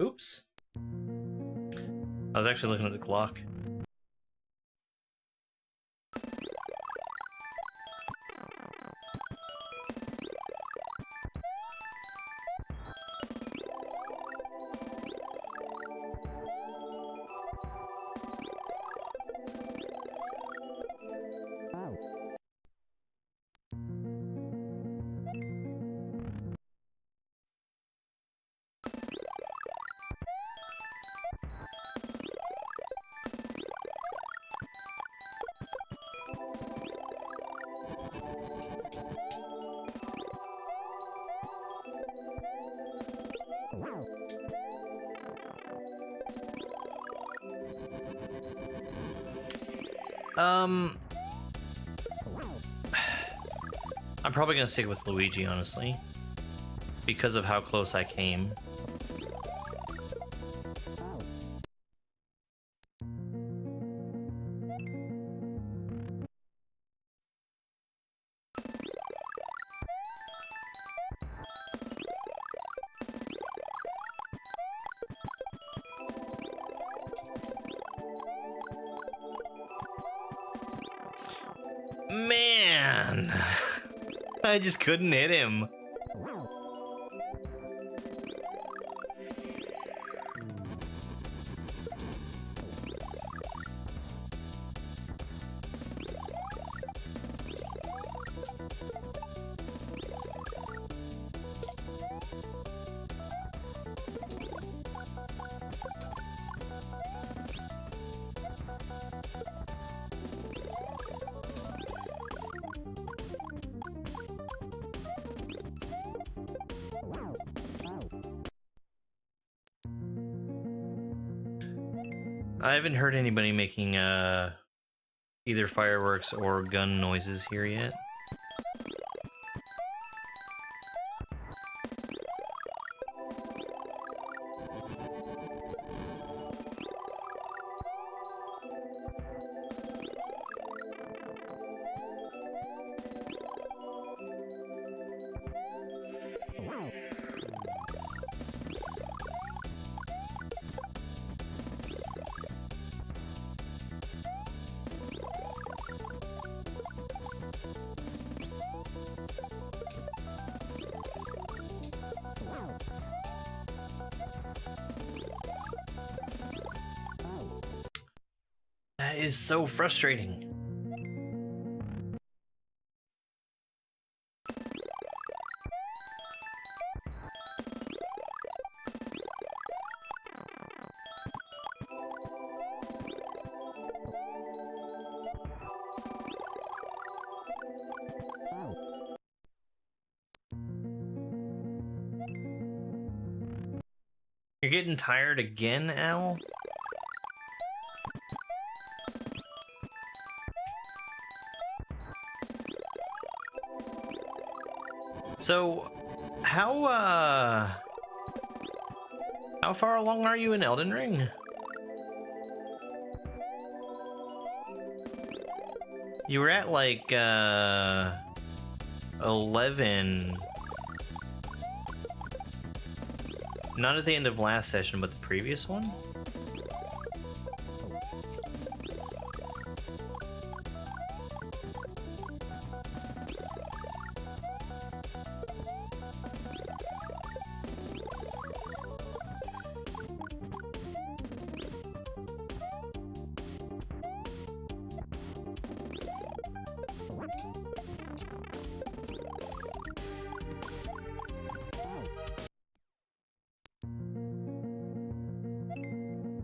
Oops. I was actually looking at the clock. I'm probably gonna stick with Luigi, honestly, because of how close I came. Man, I just couldn't hit him. I haven't heard anybody making either fireworks or gun noises here yet. That is so frustrating. You're getting tired again, Al? So, how far along are you in Elden Ring? You were at like 11. Not at the end of last session, but the previous one?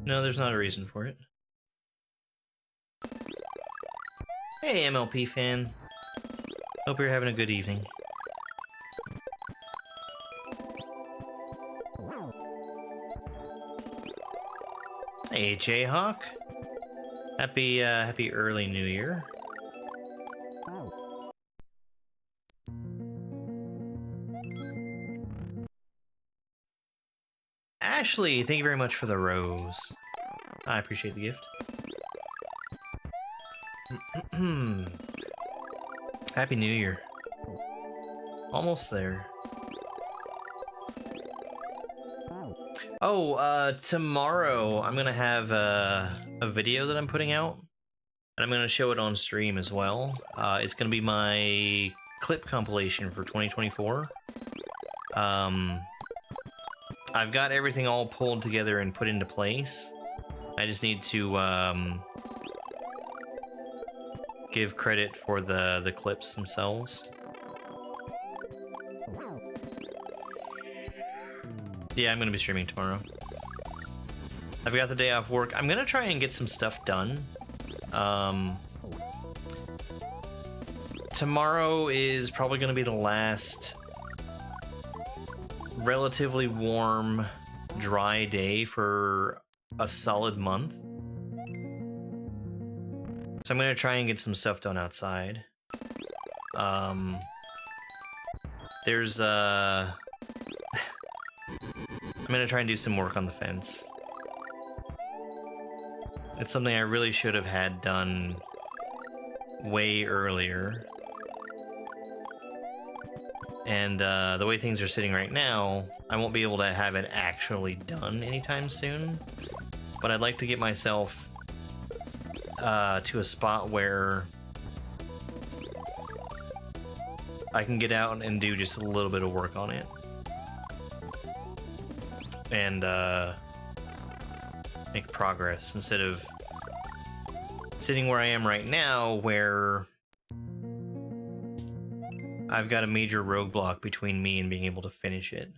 No, there's not a reason for it. Hey, MLP fan. Hope you're having a good evening. Hey, Jayhawk. Happy early New Year. Ashley, thank you very much for the rose. I appreciate the gift. Happy New Year. Almost there. Oh, tomorrow I'm gonna have a video that I'm putting out, and I'm gonna show it on stream as well. It's gonna be my clip compilation for 2024. I've got everything all pulled together and put into place. I just need to give credit for the clips themselves. Yeah, I'm gonna be streaming tomorrow. I've got the day off work. I'm gonna try and get some stuff done. Tomorrow is probably gonna be the last relatively warm, dry day for a solid month. So I'm gonna try and get some stuff done outside. There's I'm gonna try and do some work on the fence. It's something I really should have had done way earlier. And the way things are sitting right now, I won't be able to have it actually done anytime soon. But I'd like to get myself to a spot where I can get out and do just a little bit of work on it. And make progress instead of sitting where I am right now, where I've got a major roadblock between me and being able to finish it.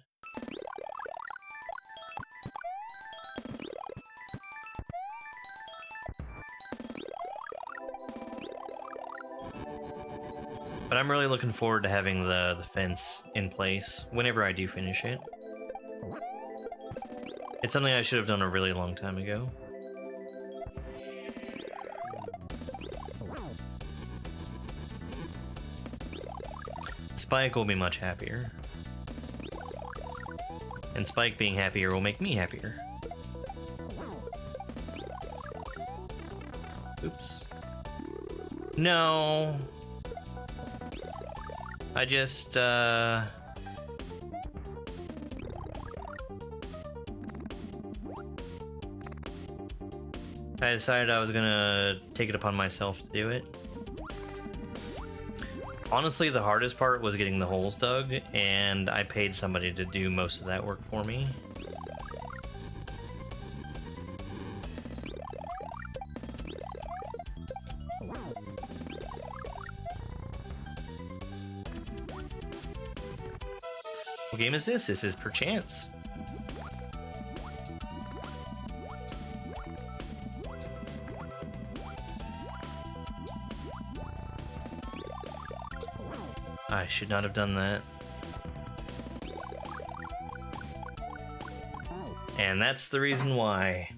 But I'm really looking forward to having the fence in place whenever I do finish it. It's something I should have done a really long time ago. Spike will be much happier. And Spike being happier will make me happier. Oops. No. I just, I decided I was gonna take it upon myself to do it. Honestly, the hardest part was getting the holes dug, and I paid somebody to do most of that work for me. What game is this? This is Perchance. I should not have done that. And that's the reason why.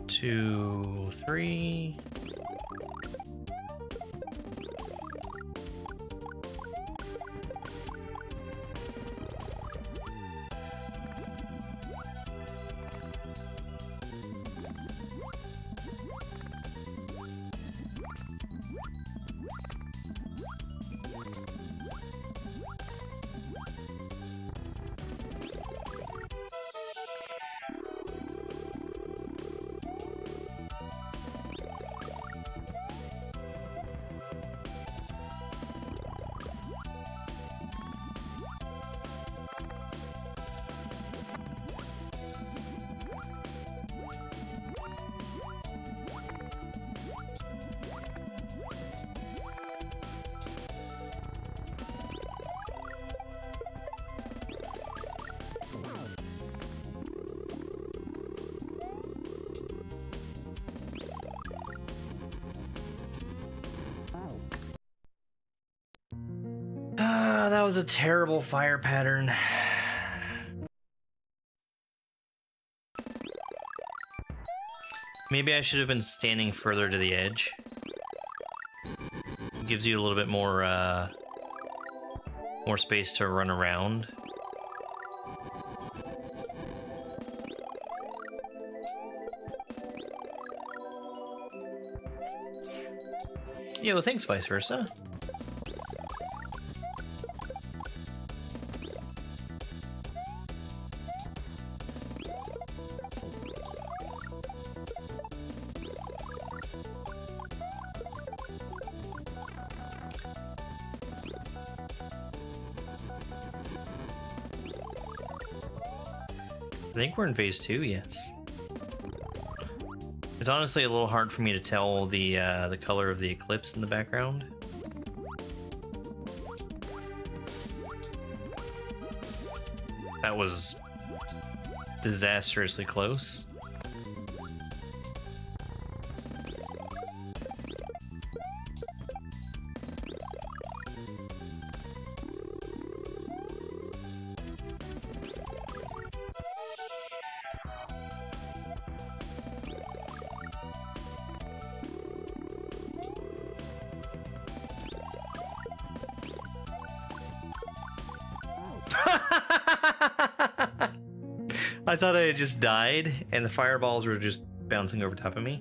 Two, three. That was a terrible fire pattern. Maybe I should have been standing further to the edge. It gives you a little bit more space to run around. Yo, thanks, vice versa. I think we're in phase 2, yes. It's honestly a little hard for me to tell the color of the eclipse in the background. That was disastrously close. I thought I had just died, and the fireballs were just bouncing over top of me.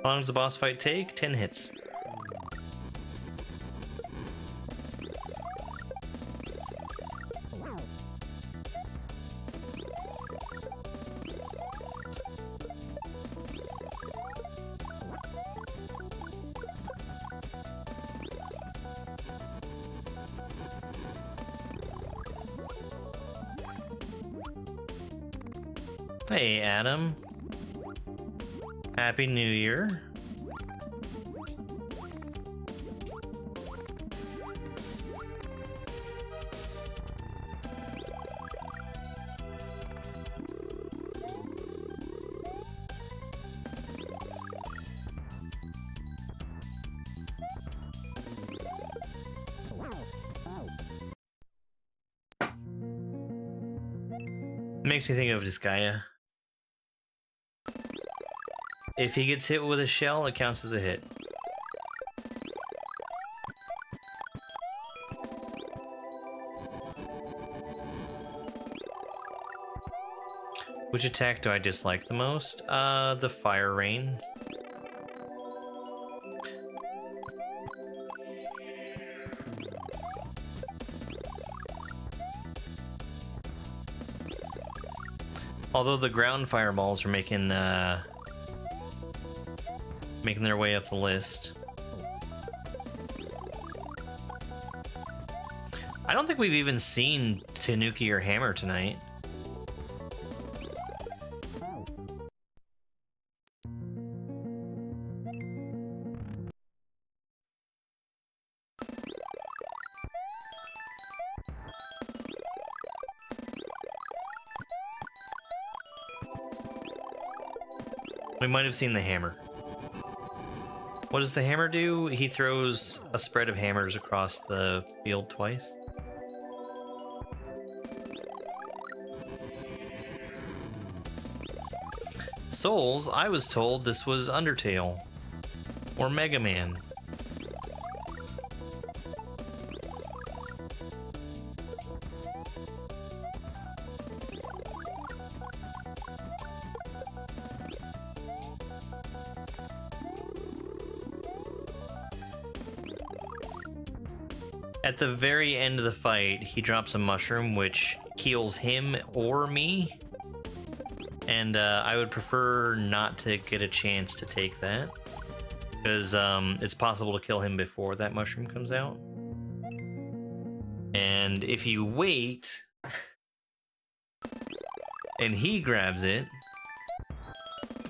How long does the boss fight take? 10 hits. Hey, Adam. Happy New Year. Makes me think of Disgaea. If he gets hit with a shell, it counts as a hit. Which attack do I dislike the most? The fire rain. Although the ground fireballs are making their way up the list. I don't think we've even seen Tanuki or Hammer tonight. We might have seen the hammer. What does the hammer do? He throws a spread of hammers across the field twice. Souls, I was told this was Undertale. Or Mega Man. At the very end of the fight, he drops a mushroom which heals him or me. And I would prefer not to get a chance to take that. Because it's possible to kill him before that mushroom comes out. And if you wait, and he grabs it,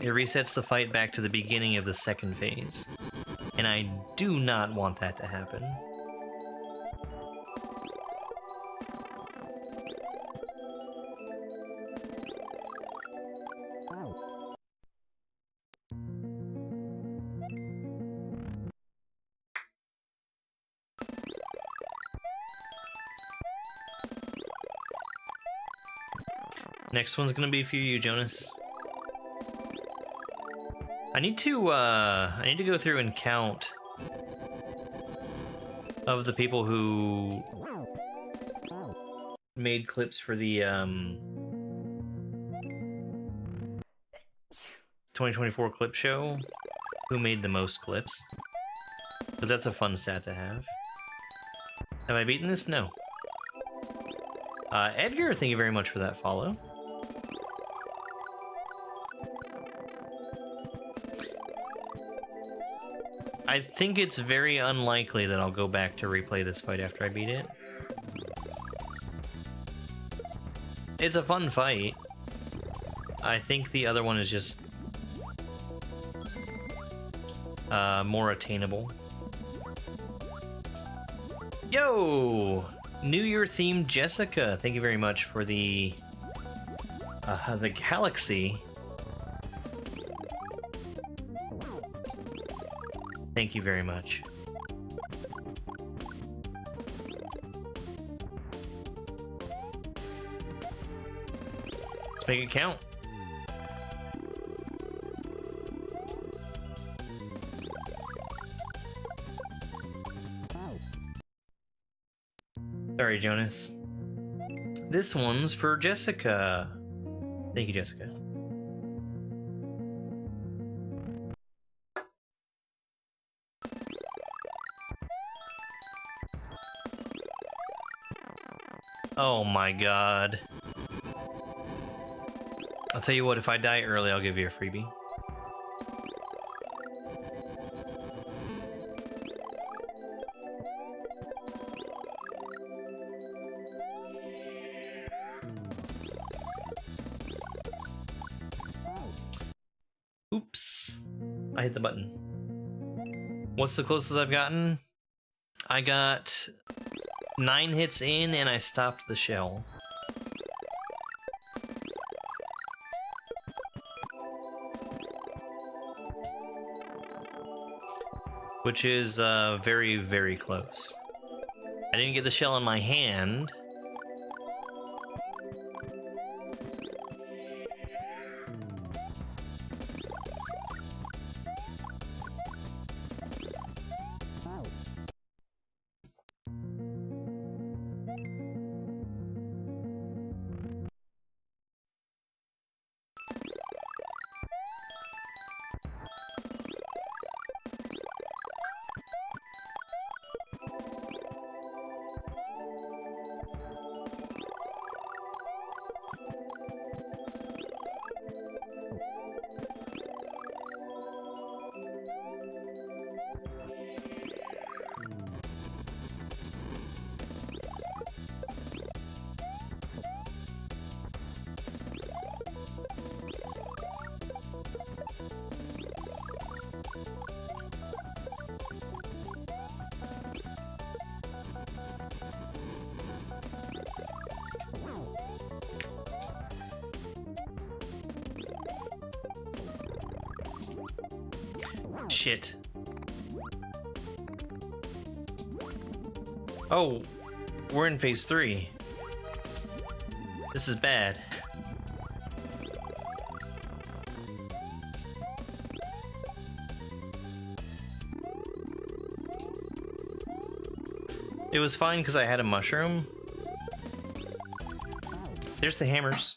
it resets the fight back to the beginning of the second phase. And I do not want that to happen. Next one's gonna be for you, Jonas. I need to go through and count of the people who made clips for the 2024 clip show. Who made the most clips? Because that's a fun stat to have. Have I beaten this? No. Edgar, thank you very much for that follow. I think it's very unlikely that I'll go back to replay this fight after I beat it. It's a fun fight. I think the other one is just more attainable. Yo! New Year themed Jessica, thank you very much for the galaxy. Thank you very much. Let's make it count. Sorry, Jonas. This one's for Jessica. Thank you, Jessica. Oh my god. I'll tell you what, if I die early, I'll give you a freebie. Oops. I hit the button. What's the closest I've gotten? I got 9 hits in and I stopped the shell. Which is very, very close. I didn't get the shell in my hand. shit. Oh, we're in phase 3. This is bad. It was fine because I had a mushroom. There's the hammers.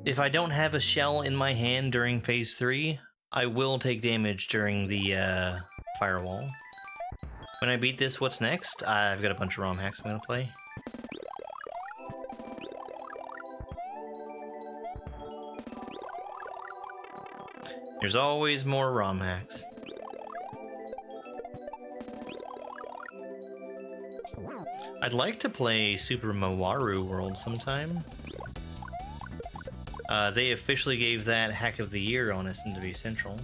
If I don't have a shell in my hand during phase 3, I will take damage during the firewall. When I beat this, what's next? I've got a bunch of ROM hacks I'm gonna play. There's always more ROM hacks. I'd like to play Super Mawaru World sometime. They officially gave that Hack of the Year on S&W Central.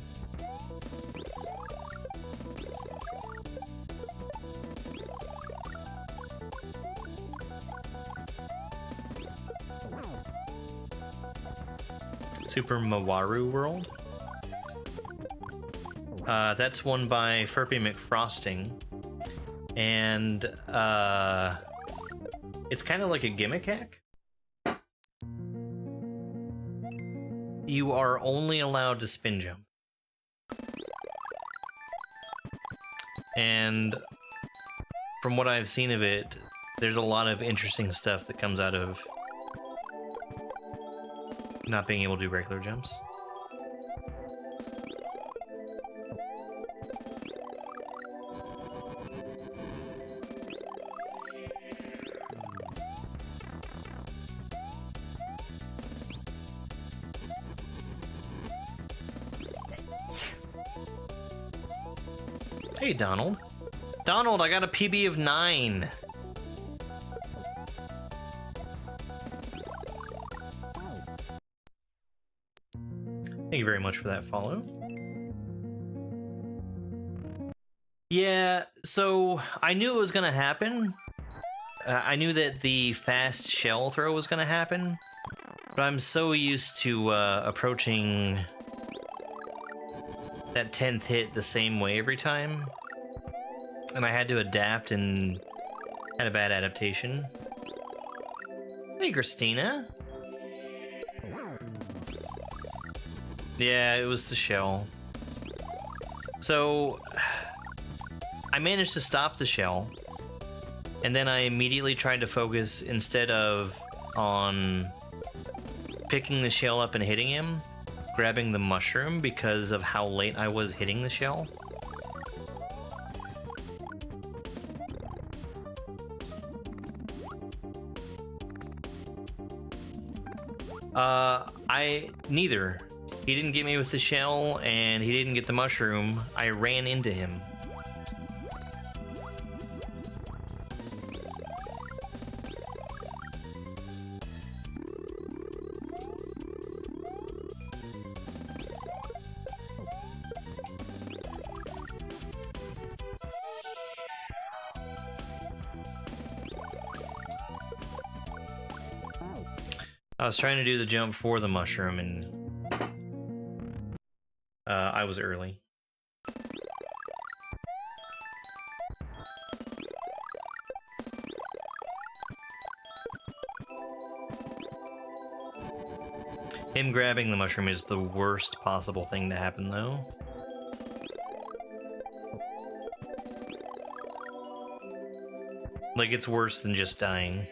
Super Mawaru World. That's one by Furpy McFrosting. And it's kind of like a gimmick hack. You are only allowed to spin jump. And from what I've seen of it, there's a lot of interesting stuff that comes out of not being able to do regular jumps. Hey, Donald. Donald, I got a PB of 9. Thank you very much for that follow. Yeah, so I knew it was gonna happen. I knew that the fast shell throw was gonna happen, but I'm so used to approaching that 10th hit the same way every time, and I had to adapt and had a bad adaptation. Hey, Christina. Yeah, it was the shell. So I managed to stop the shell, and then I immediately tried to focus, instead of on picking the shell up and hitting him, grabbing the mushroom, because of how late I was hitting the shell. Neither. He didn't get me with the shell, and he didn't get the mushroom. I ran into him. I was trying to do the jump for the mushroom, and I was early. Him grabbing the mushroom is the worst possible thing to happen, though. Like, it's worse than just dying.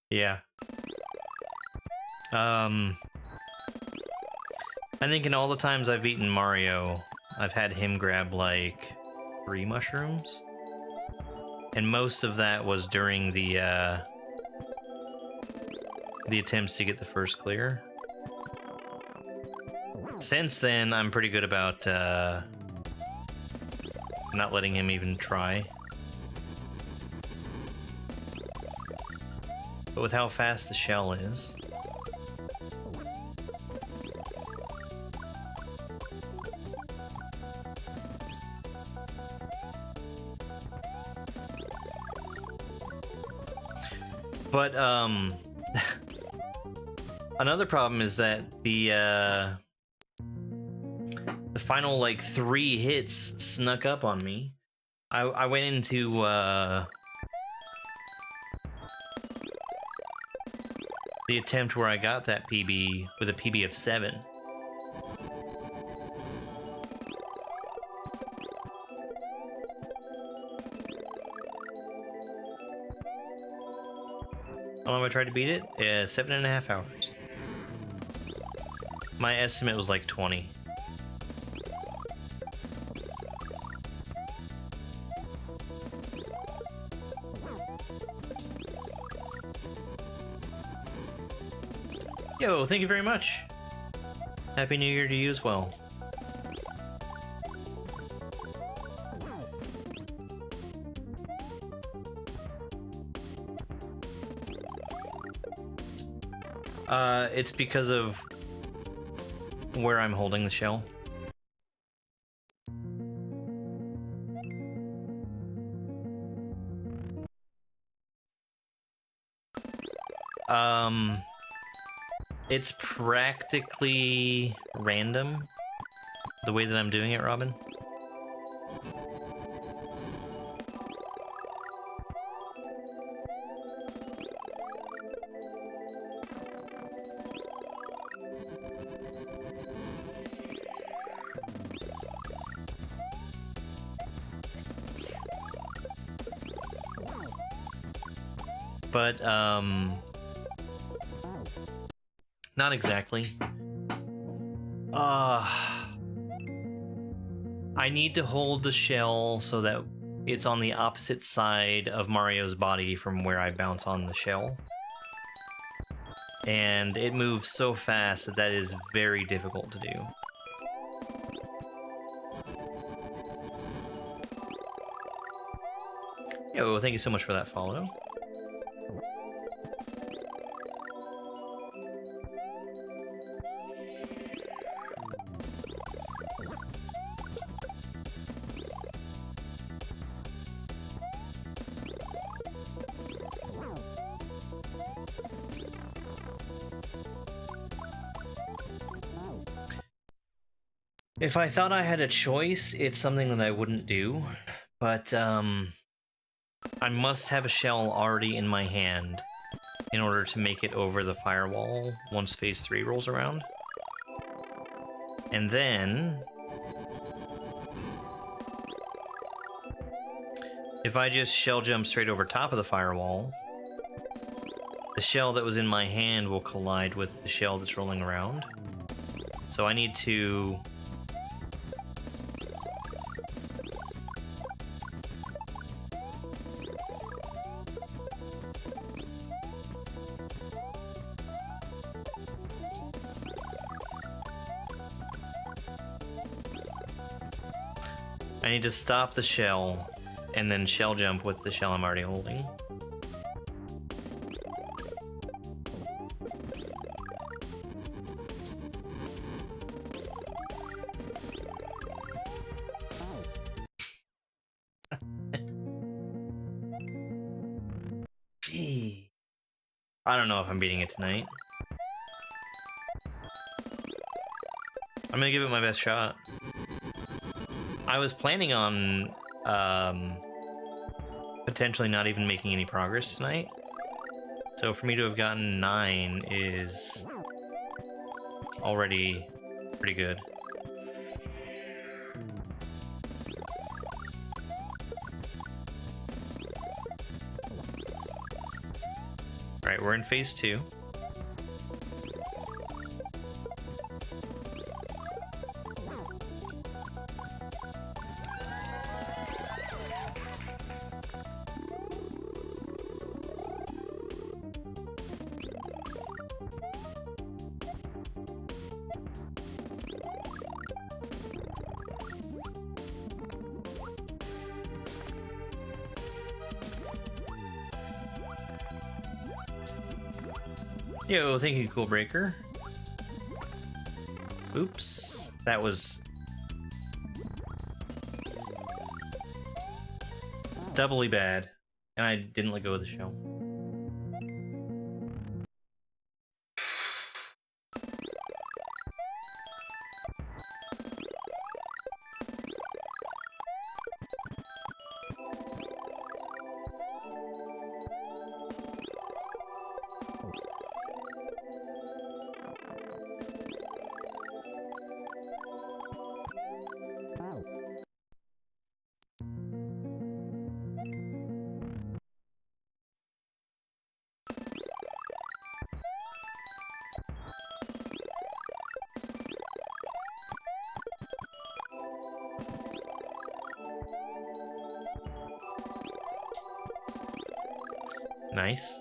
Yeah. I think in all the times I've beaten Mario, I've had him grab like 3 mushrooms. And most of that was during the the attempts to get the first clear. Since then, I'm pretty good about not letting him even try. But with how fast the shell is... But, another problem is that the final, like, 3 hits snuck up on me. I went into, the attempt where I got that PB with a PB of 7. How long have I tried to beat it? 7.5 hours. My estimate was like 20. Yo, thank you very much. Happy New Year to you as well. It's because of where I'm holding the shell. It's practically random, the way that I'm doing it, Robin. But, not exactly. I need to hold the shell so that it's on the opposite side of Mario's body from where I bounce on the shell. And it moves so fast that that is very difficult to do. Yo, thank you so much for that follow. If I thought I had a choice, it's something that I wouldn't do, but I must have a shell already in my hand in order to make it over the firewall once Phase 3 rolls around. And then, if I just shell jump straight over top of the firewall, the shell that was in my hand will collide with the shell that's rolling around. So I need to... I need to stop the shell, and then shell jump with the shell I'm already holding. Gee. I don't know if I'm beating it tonight. I'm gonna give it my best shot. I was planning on potentially not even making any progress tonight. So for me to have gotten 9 is already pretty good. Alright, we're in phase 2. Yo, thank you, Cool Breaker. Oops, that was doubly bad, and I didn't let go of the shell. Nice.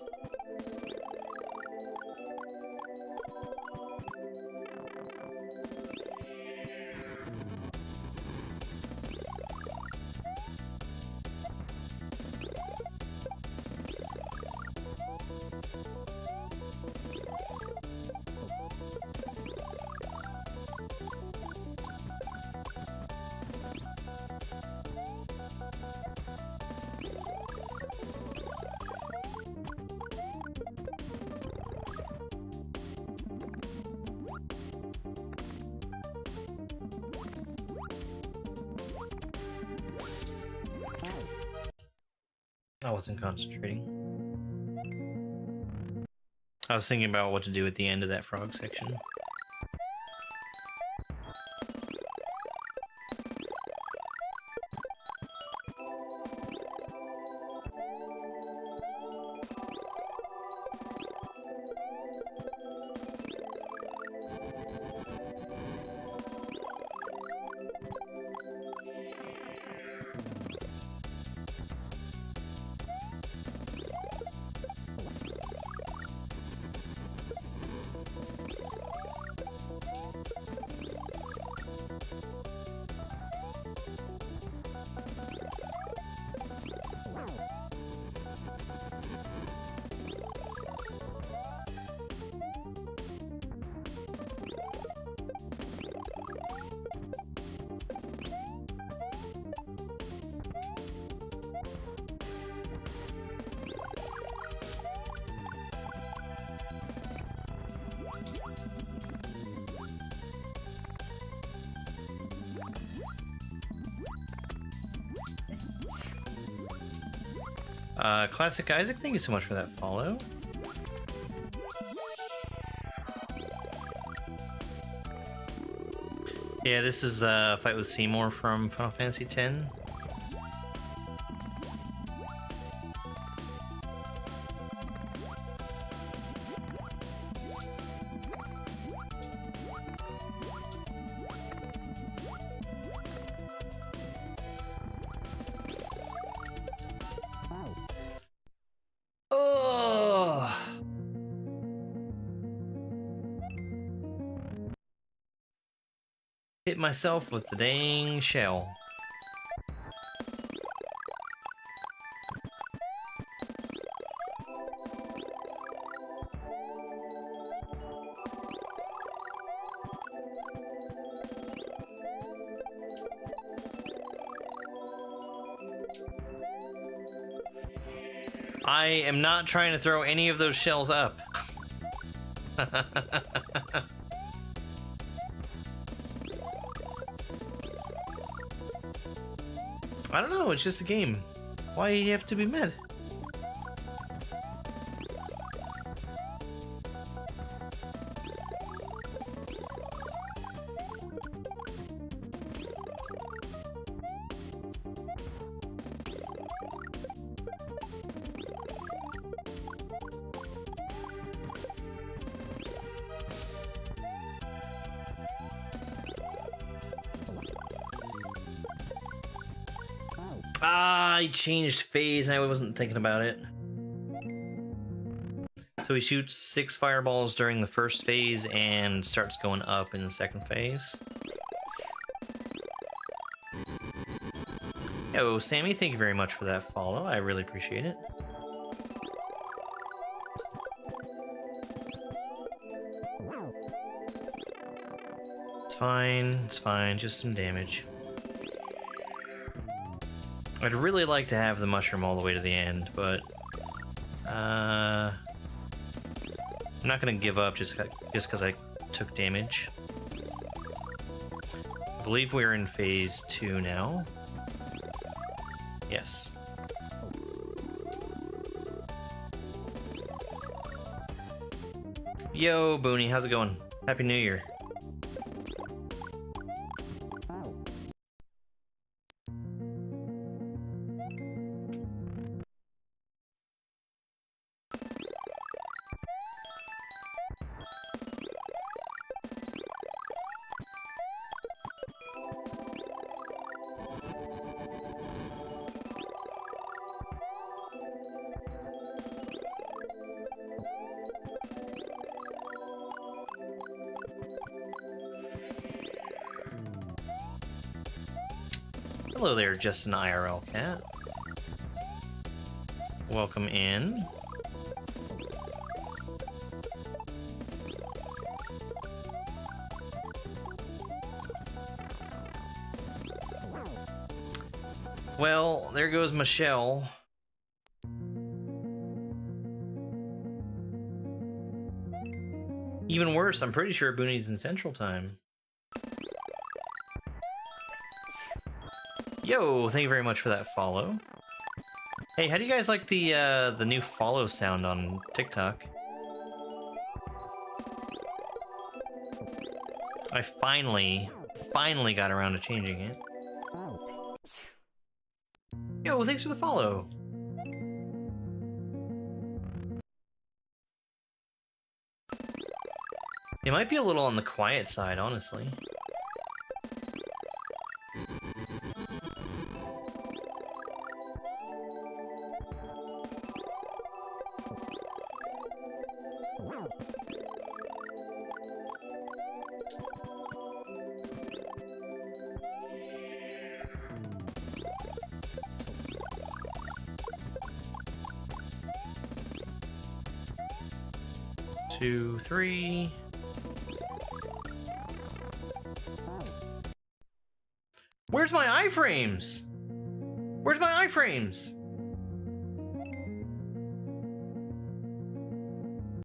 I wasn't concentrating. I was thinking about what to do at the end of that frog section. Classic Isaac, thank you so much for that follow. Yeah, this is a fight with Seymour from Final Fantasy X. Hit myself with the dang shell. I am not trying to throw any of those shells up. I don't know, it's just a game. Why do you have to be mad? I changed phase and I wasn't thinking about it. So he shoots 6 fireballs during the first phase and starts going up in the second phase. Yo, Sammy, thank you very much for that follow. I really appreciate it. fine. It's fine. Just some damage. I'd really like to have the mushroom all the way to the end, but I'm not gonna give up just because I took damage. I believe we're in phase 2 now. Yes. Yo, Booney, how's it going? Happy New Year. Hello there, just an IRL cat. Welcome in. Well, there goes Michelle. Even worse, I'm pretty sure Booney's in Central Time. Yo, thank you very much for that follow. Hey, how do you guys like the new follow sound on TikTok? I finally got around to changing it. Yo, thanks for the follow. It might be a little on the quiet side, honestly. Two, three. Where's my iframes? Where's my iframes?